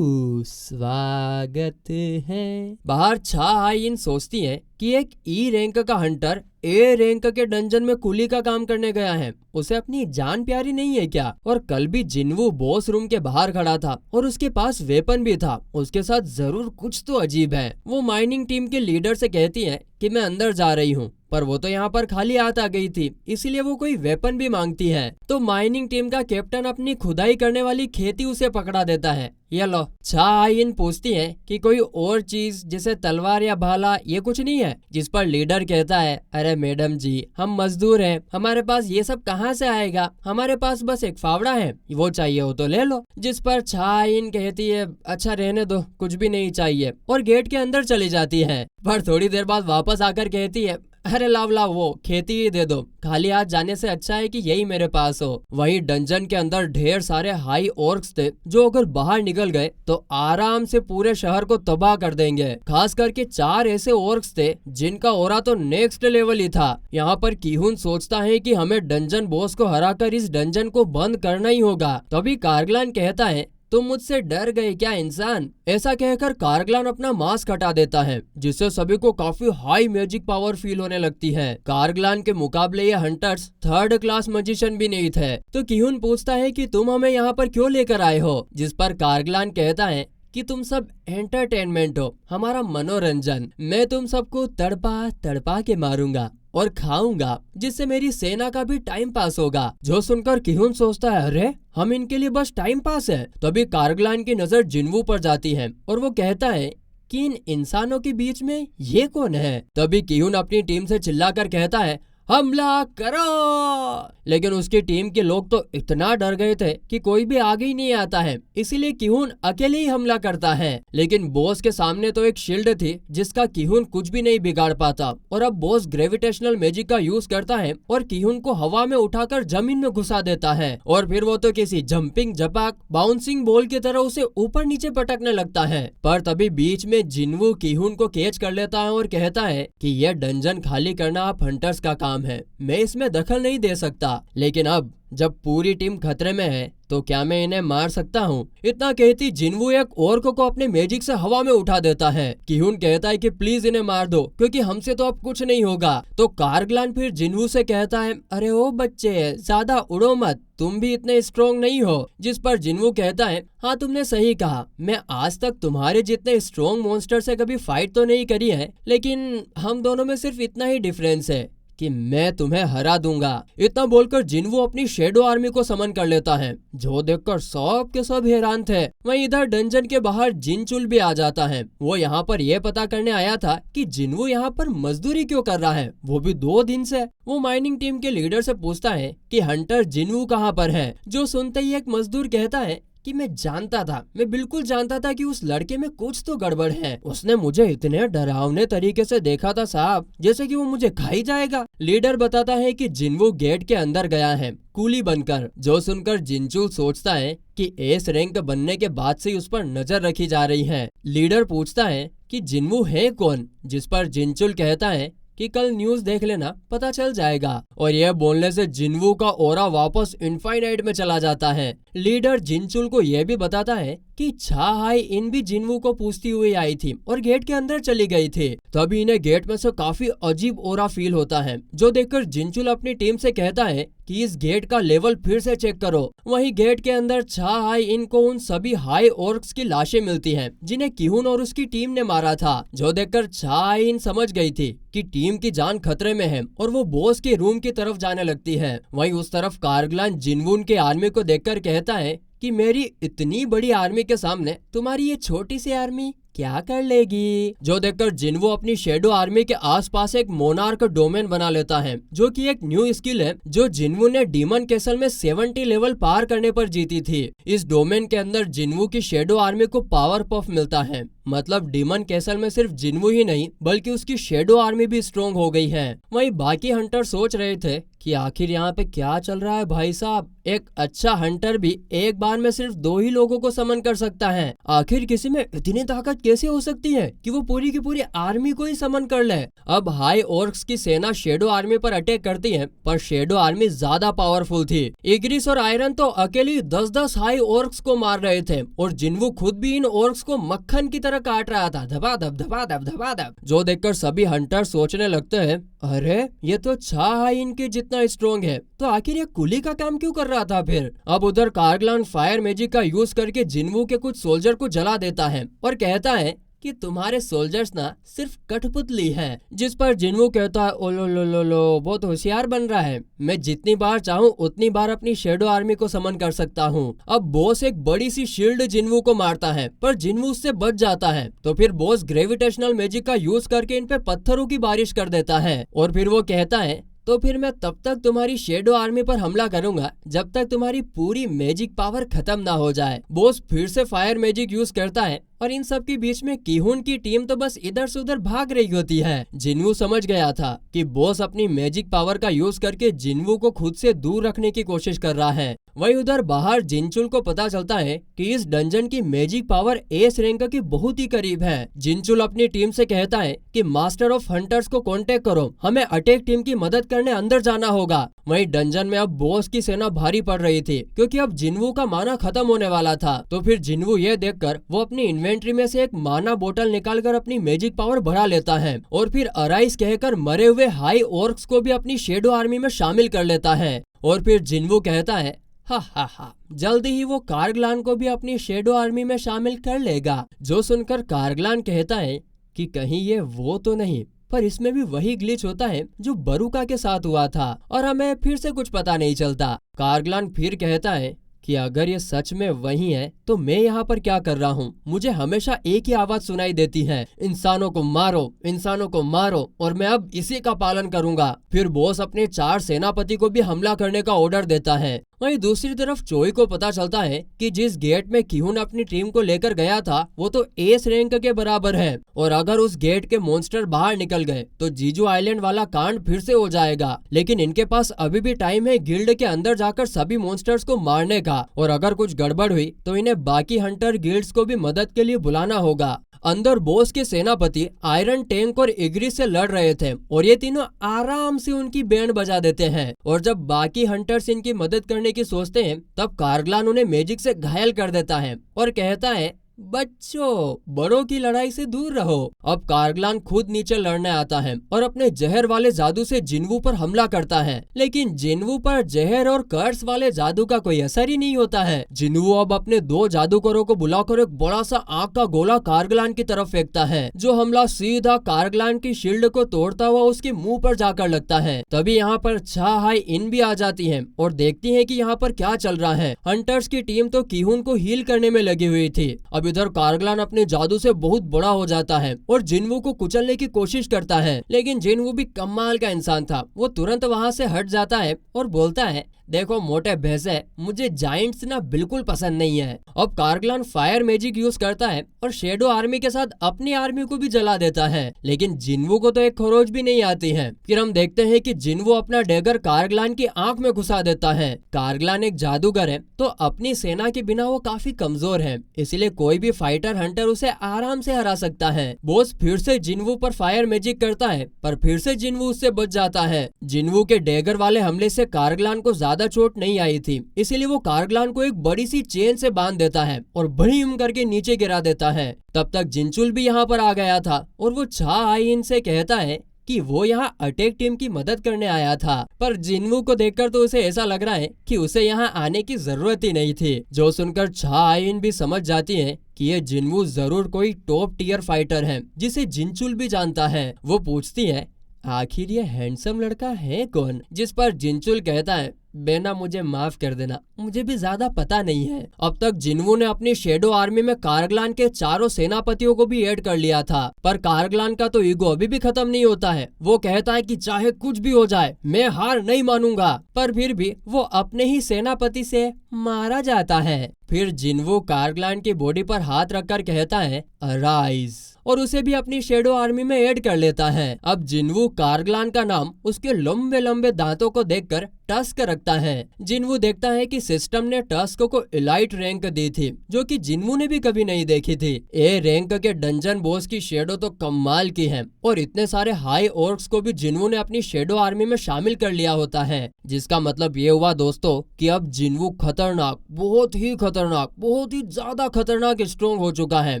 स्वागत है। बाहर छा हाइन सोचती है कि एक ई रैंक का हंटर ए रैंक के डंजन में कुली का काम करने गया है, उसे अपनी जान प्यारी नहीं है क्या? और कल भी जिन्वू बॉस रूम के बाहर खड़ा था और उसके पास वेपन भी था, उसके साथ जरूर कुछ तो अजीब है। वो माइनिंग टीम के लीडर से कहती है कि मैं अंदर जा रही हूँ, पर वो तो यहाँ पर खाली हाथ आ गई थी, इसीलिए वो कोई वेपन भी मांगती है। तो माइनिंग टीम का कैप्टन अपनी खुदाई करने वाली खेती उसे पकड़ा देता है। ये लो। छा आइन पूछती है कि कोई और चीज जैसे तलवार या भाला ये कुछ नहीं है, जिस पर लीडर कहता है अरे मैडम जी हम मजदूर हैं, हमारे पास ये सब कहाँ से आएगा, हमारे पास बस एक फावड़ा है, वो चाहिए हो तो ले लो। जिस पर छा आइन कहती है अच्छा रहने दो, कुछ भी नहीं चाहिए, और गेट के अंदर चली जाती है। पर थोड़ी देर बाद वापस आकर कहती है अरे लाव लाव वो खेती ही दे दो, खाली हाथ जाने से अच्छा है कि यही मेरे पास हो। वहीं डंजन के अंदर ढेर सारे हाई ऑर्क्स थे जो अगर बाहर निकल गए तो आराम से पूरे शहर को तबाह कर देंगे। खास करके 4 ऐसे ऑर्क्स थे जिनका ऑरा तो नेक्स्ट लेवल ही था। यहाँ पर किहुन सोचता है कि हमें डंजन बॉस को हराकर इस डंजन को बंद करना ही होगा। तभी कारगलान कहता है तुम मुझसे डर गए क्या इंसान? ऐसा कहकर कारगलान अपना मास्क हटा देता है, जिससे सभी को काफी हाई मैजिक पावर फील होने लगती है। कारगलान के मुकाबले ये हंटर्स 3rd क्लास मैजिशियन भी नहीं थे। तो किहुन पूछता है कि तुम हमें यहाँ पर क्यों लेकर आए हो? जिस पर कारगलान कहता है कि तुम सब एंटरटेनमेंट हो, हमारा मनोरंजन। मैं तुम सबको तड़पा तड़पा के मारूंगा और खाऊंगा, जिससे मेरी सेना का भी टाइम पास होगा। जो सुनकर किहुन सोचता है अरे हम इनके लिए बस टाइम पास है। तभी कारगलान की नजर जिन्वू पर जाती है और वो कहता है कि इन इंसानों के बीच में ये कौन है? तभी किहुन अपनी टीम से चिल्लाकर कहता है हमला करो। लेकिन उसकी टीम के लोग तो इतना डर गए थे कि कोई भी आगे ही नहीं आता है, इसीलिए किहुन अकेले ही हमला करता है। लेकिन बॉस के सामने तो एक शील्ड थी जिसका किहुन कुछ भी नहीं बिगाड़ पाता, और अब बॉस ग्रेविटेशनल मैजिक का यूज करता है और किहुन को हवा में उठाकर जमीन में घुसा देता है, और फिर वो तो किसी जंपिंग जपाक बाउंसिंग बॉल की तरह उसे ऊपर नीचे पटकने लगता है। पर तभी बीच में जिन्वू किहुन को कैच कर लेता है और कहता है कि यह डंजन खाली करना आप हंटर्स का काम है, मैं इसमें दखल नहीं दे सकता। लेकिन अब जब पूरी टीम खतरे में है तो क्या मैं इन्हें मार सकता हूँ? इतना कहती जिन्वू एक ऑर्क को अपने मैजिक से हवा में उठा देता है। किहुन कहता है कि प्लीज इन्हें मार दो क्योंकि हमसे तो अब कुछ नहीं होगा। तो कारगलान फिर जिन्वू से कहता है अरे ओ बच्चे ज्यादा उड़ो मत, तुम भी इतने स्ट्रॉन्ग नहीं हो। जिस पर जिन्वू कहता है हाँ तुमने सही कहा, मैं आज तक तुम्हारे जितने स्ट्रॉन्ग मॉन्स्टर से कभी फाइट तो नहीं करी है, लेकिन हम दोनों में सिर्फ इतना ही डिफरेंस है कि मैं तुम्हें हरा दूंगा। इतना बोलकर जिन्वू अपनी शेडो आर्मी को समन कर लेता है, जो देखकर सब के सब हैरान थे। वहीं इधर डंजन के बाहर जिनचुल भी आ जाता है। वो यहाँ पर यह पता करने आया था कि जिन्वू यहाँ पर मजदूरी क्यों कर रहा है, वो भी 2 दिन से। वो माइनिंग टीम के लीडर से पूछता है कि हंटर जिन्वू कहाँ पर है। जो सुनते ही एक मजदूर कहता है कि मैं जानता था, मैं बिल्कुल जानता था कि उस लड़के में कुछ तो गड़बड़ है। उसने मुझे इतने डरावने तरीके से देखा था साहब, जैसे कि वो मुझे खा ही जाएगा। लीडर बताता है कि जिन्वू गेट के अंदर गया है कूली बनकर। जो सुनकर जिनचुल सोचता है कि एस रैंक बनने के बाद से उस पर नजर रखी जा रही है। लीडर पूछता है कि जिन्वू है कौन? जिस पर जिनचुल कहता है कि कल न्यूज देख लेना, पता चल जाएगा। और यह बोलने से जिनवू का ऑरा वापस इनफाइनाइट में चला जाता है। लीडर जिनचुल को यह भी बताता है कि छा हाई इन भी जिनवू को पूछती हुई आई थी और गेट के अंदर चली गई थी। तभी इन्हें गेट में से काफी अजीब ऑरा फील होता है, जो देखकर जिनचुल अपनी टीम से कहता है कि इस गेट का लेवल फिर से चेक करो। वहीं गेट के अंदर छा हाई इन को उन सभी हाई ऑर्क्स की लाशें मिलती हैं जिन्हें किहुन और उसकी टीम ने मारा था, जो देखकर छा हाई इन समझ गई थी कि टीम की जान खतरे में है और वो बॉस के रूम की तरफ जाने लगती है। वहीं उस तरफ कारगलान जिनवून के आर्मी को देखकर कहता है कि मेरी इतनी बड़ी आर्मी के सामने तुम्हारी ये छोटी सी आर्मी क्या कर लेगी। जो देखकर जिनवू अपनी शेडो आर्मी के आसपास एक मोनार्क डोमेन बना लेता है, जो कि एक न्यू स्किल है जो जिनवू ने डीमन कैसल में 70 लेवल पार करने पर जीती थी। इस डोमेन के अंदर जिनवू की शेडो आर्मी को पावर पफ मिलता है, मतलब डीमन कैसल में सिर्फ जिनवू ही नहीं बल्कि उसकी शेडो आर्मी भी स्ट्रॉन्ग हो गई है। वहीं बाकी हंटर सोच रहे थे कि आखिर यहाँ पे क्या चल रहा है भाई साहब, एक अच्छा हंटर भी एक बार में सिर्फ 2 ही लोगों को समन कर सकता है। आखिर किसी में इतनी ताकत कैसे हो सकती है कि वो पूरी की पूरी आर्मी को ही समन कर ले। अब हाई ऑर्क्स की सेना शेडो आर्मी पर अटैक करती है, पर शेडो आर्मी ज्यादा पावरफुल थी। इग्रिस और आयरन तो अकेले 10-10 हाई ऑर्क्स को मार रहे थे और जिनवू खुद भी इन ऑर्क्स को मक्खन की तरह काट रहा था, धबाधब धबाधब धबाधब। जो देखकर सभी हंटर सोचने लगते हैं, अरे ये तो छा हाई इनके जितना स्ट्रॉन्ग है, तो आखिर ये कुली का काम क्यों कर रहा था फिर। अब उधर कारगलान फायर मैजिक का यूज करके जिनवू के कुछ सोल्जर को जला देता है और कहता है कि तुम्हारे सोल्जर्स ना सिर्फ कठपुतली हैं। जिस पर जिनवू कहता है, ओ लो लो लो लो, बहुत होशियार बन रहा है, मैं जितनी बार चाहूँ उतनी बार अपनी शेडो आर्मी को समन कर सकता हूँ। अब बॉस एक बड़ी सी शील्ड जिनवू को मारता है, पर जिनवू उससे बच जाता है। तो फिर बॉस ग्रेविटेशनल मैजिक का यूज करके इन पे पत्थरों की बारिश कर देता है और फिर वो कहता है, तो फिर मैं तब तक तुम्हारी शेडो आर्मी पर हमला करूंगा जब तक तुम्हारी पूरी मैजिक पावर खत्म ना हो जाए। बॉस फिर से फायर मैजिक यूज करता है और इन सब के बीच में किहुन की टीम तो बस इधर से उधर भाग रही होती है। जिनवू समझ गया था कि बॉस अपनी मैजिक पावर का यूज करके जिनवू को खुद से दूर रखने की कोशिश कर रहा है। वहीं उधर बाहर जिनचुल को पता चलता है कि इस डंजन की मैजिक पावर एस रैंक की बहुत ही करीब है। जिनचुल अपनी टीम से कहता है कि मास्टर ऑफ हंटर्स को कांटेक्ट करो, हमें अटैक टीम की मदद करने अंदर जाना होगा। वहीं डंजन में अब बॉस की सेना भारी पड़ रही थी, क्योंकि अब जिनवू का माना खत्म होने वाला था। तो फिर जिनवू ये देखकर वो अपनी इन्वेंट्री में से एक माना बोतल निकालकर अपनी मैजिक पावर बढ़ा लेता है और फिर अराइस कहकर मरे हुए हाई ऑर्क्स को भी अपनी शेडो आर्मी में शामिल कर लेता है। और फिर जिनवू कहता है, हा हा हा, जल्दी ही वो कारगलान को भी अपनी शेडो आर्मी में शामिल कर लेगा। जो सुनकर कारगलान कहता है कि कहीं ये वो तो नहीं, पर इसमें भी वही ग्लिच होता है जो बरूका के साथ हुआ था और हमें फिर से कुछ पता नहीं चलता। कारगलान फिर कहता है कि अगर ये सच में वही है तो मैं यहाँ पर क्या कर रहा हूँ। मुझे हमेशा एक ही आवाज सुनाई देती है, इंसानों को मारो, इंसानों को मारो, और मैं अब इसी का पालन करूंगा। फिर बॉस अपने 4 सेनापति को भी हमला करने का ऑर्डर देता है। वहीं दूसरी तरफ चोई को पता चलता है कि जिस गेट में किहुन अपनी टीम को लेकर गया था वो तो एस रैंक के बराबर है, और अगर उस गेट के मॉन्स्टर बाहर निकल गए तो जीजू आइलैंड वाला कांड फिर से हो जाएगा। लेकिन इनके पास अभी भी टाइम है गिल्ड के अंदर जाकर सभी मॉन्स्टर्स को मारने का, और अगर कुछ गड़बड़ हुई तो इन्हें बाकी हंटर गिल्ड्स को भी मदद के लिए बुलाना होगा। अंदर बॉस के सेनापति आयरन टैंक और इग्रिस से लड़ रहे थे और ये तीनों आराम से उनकी बैंड बजा देते हैं। और जब बाकी हंटर्स इनकी मदद करने की सोचते हैं तब कारगलान उन्हें मैजिक से घायल कर देता है और कहता है, बच्चों, बड़ों की लड़ाई से दूर रहो। अब कारगलान खुद नीचे लड़ने आता है और अपने जहर वाले जादू से जिनवू पर हमला करता है, लेकिन जिनवू पर जहर और कर्स वाले जादू का कोई असर ही नहीं होता है। जिनवू अब अपने 2 जादूगरों को बुलाकर एक बड़ा सा आग का गोला कारगलान की तरफ फेंकता है, जो हमला सीधा कारगलान की शील्ड को तोड़ता हुआ उसके मुंह पर जाकर लगता है। तभी यहाँ पर छा हाई इन भी आ जाती है और देखती है कि यहाँ पर क्या चल रहा है। हंटर्स की टीम तो किहुन को हील करने में लगी हुई थी। अब इधर कारगलान अपने जादू से बहुत बड़ा हो जाता है और जिनवू को कुचलने की कोशिश करता है, लेकिन जिनवू भी कमाल का इंसान था। वो तुरंत वहाँ से हट जाता है और बोलता है, देखो मोटे भैंसे, मुझे जाइंट्स ना बिल्कुल पसंद नहीं है। अब कार्गलान फायर मैजिक यूज करता है और शेडो आर्मी के साथ अपनी आर्मी को भी जला देता है, लेकिन जिन्वू को तो एक खरोच भी नहीं आती है। फिर हम देखते हैं कि जिन्वू अपना डैगर कार्गलान की आंख में घुसा देता है। कार्गलान एक जादूगर है, तो अपनी सेना के बिना वो काफी कमजोर है, इसलिए कोई भी फाइटर हंटर उसे आराम से हरा सकता है। बॉस फिर से जिन्वू पर फायर मैजिक करता है, पर फिर से जिन्वू उससे बच जाता है। जिन्वू के डैगर वाले हमले से कार्गलान को ज्यादा चोट नहीं आई थी, इसीलिए वो कार्गलान को एक बड़ी सी चेन से बांध देता है और भड़ीम करके नीचे गिरा देता है। तब तक जिनचुल भी यहाँ पर आ गया था और वो छा आइन से कहता है कि वो यहाँ अटैक टीम की मदद करने आया था, पर जिन्वू को देखकर तो उसे ऐसा लग रहा है कि उसे यहाँ आने की जरूरत ही नहीं थी। जो सुनकर छा आइन भी समझ जाती है कि ये जिन्वू जरूर कोई टॉप टियर फाइटर है जिसे जिनचुल भी जानता है। वो पूछती है, आखिर ये हैंडसम लड़का है कौन? जिस पर जिनचुल कहता है, बेना मुझे माफ कर देना, मुझे भी ज्यादा पता नहीं है। अब तक जिन्वू ने अपनी शेडो आर्मी में कार्गलान के चारों सेनापतियों को भी ऐड कर लिया था, पर कार्गलान का तो ईगो अभी भी खत्म नहीं होता है। वो कहता है कि चाहे कुछ भी हो जाए मैं हार नहीं मानूंगा, पर फिर भी वो अपने ही सेनापति से मारा जाता है। फिर जिन्वू कार्गलान की बॉडी पर हाथ रखकर कहता है, अराइज, और उसे भी अपनी शेडो आर्मी में ऐड कर लेता है। अब जिन्वू कार्गलान का नाम उसके लंबे लंबे दांतों को देखकर टस्क रखता है। जिन्वू देखता है कि सिस्टम ने टस्क को एलाइट रैंक दी थी, जो कि जिन्वू ने भी कभी नहीं देखी थी। ए रैंक के डंजन बॉस की शेडो तो कमाल की है, और इतने सारे हाई ऑर्क्स को भी जिन्वू ने अपनी शेडो आर्मी में शामिल कर लिया होता है, जिसका मतलब ये हुआ दोस्तों कि अब जिन्वू खतरनाक, बहुत ही खतरनाक, बहुत ही ज्यादा खतरनाक स्ट्रॉन्ग हो चुका है,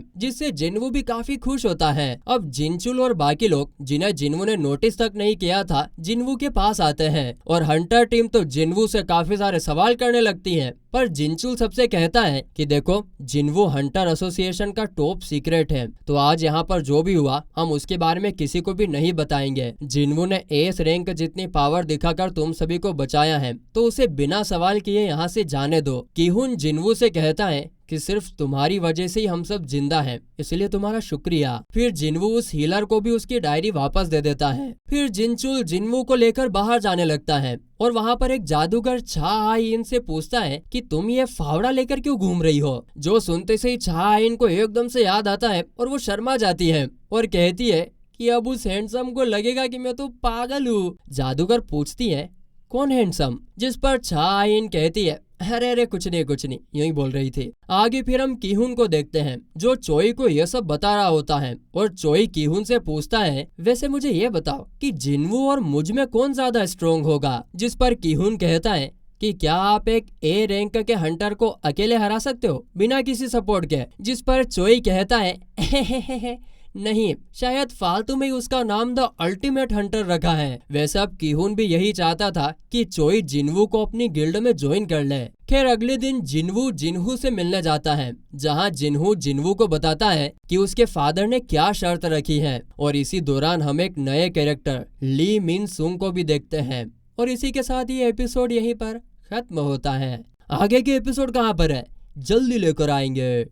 जिससे जिन्वू भी काफी खुश होता है। अब जिनचुल और बाकी लोग जिन्हें जिन्वू ने नोटिस तक नहीं किया था, जिन्वू के पास आते हैं और हंटर टीम तो जिन्वू से काफी सारे सवाल करने लगती है। पर जिनचुल सबसे कहता है कि देखो, जिन्वू हंटर एसोसिएशन का टॉप सीक्रेट है, तो आज यहाँ पर जो भी हुआ हम उसके बारे में किसी को भी नहीं बताएंगे। जिन्वू ने एस रैंक जितनी पावर दिखाकर तुम सभी को बचाया है, तो उसे बिना सवाल किए यहाँ से जाने दो। किहुन जिन्वू से कहता है कि सिर्फ तुम्हारी वजह से ही हम सब जिंदा हैं, इसलिए तुम्हारा शुक्रिया। फिर जिन्वू उस हीलर को भी उसकी डायरी वापस दे देता है। फिर जिनचुल जिन्वू को लेकर बाहर जाने लगता है और वहाँ पर एक जादूगर छा आइन से पूछता है कि तुम ये फावड़ा लेकर क्यों घूम रही हो? जो सुनते से ही छा आइन को एकदम से याद आता है और वो शर्मा जाती है और कहती है कि अब उस हैंडसम को लगेगा कि मैं तो पागल हूँ। जादूगर पूछती है, कौन हैंडसम? जिस पर छा आइन कहती है, अरे अरे कुछ नहीं, यूं ही बोल रही थी। आगे फिर हम किहुन को देखते हैं, जो चोई को यह सब बता रहा होता है और चोई किहुन से पूछता है, वैसे मुझे ये बताओ कि जिन्वू और मुझ में कौन ज्यादा स्ट्रोंग होगा? जिस पर किहुन कहता है कि क्या आप एक ए रैंक के हंटर को अकेले हरा सकते हो बिना किसी सपोर्ट के? जिस पर चोई कहता है, नहीं, शायद फालतू में ही उसका नाम द अल्टीमेट हंटर रखा है। वैसे अब किहुन भी यही चाहता था कि चोई जिन्वू को अपनी गिल्ड में ज्वाइन कर ले। खैर अगले दिन जिन्वू जिन्हू से मिलने जाता है, जहां जिन्हू जिन्वू को बताता है कि उसके फादर ने क्या शर्त रखी है। और इसी दौरान हम एक नए कैरेक्टर ली मिन सुंग को भी देखते हैं। और इसी के साथ ये एपिसोड यहीं पर खत्म होता है। आगे के एपिसोड कहाँ पर है, जल्दी लेकर आएंगे।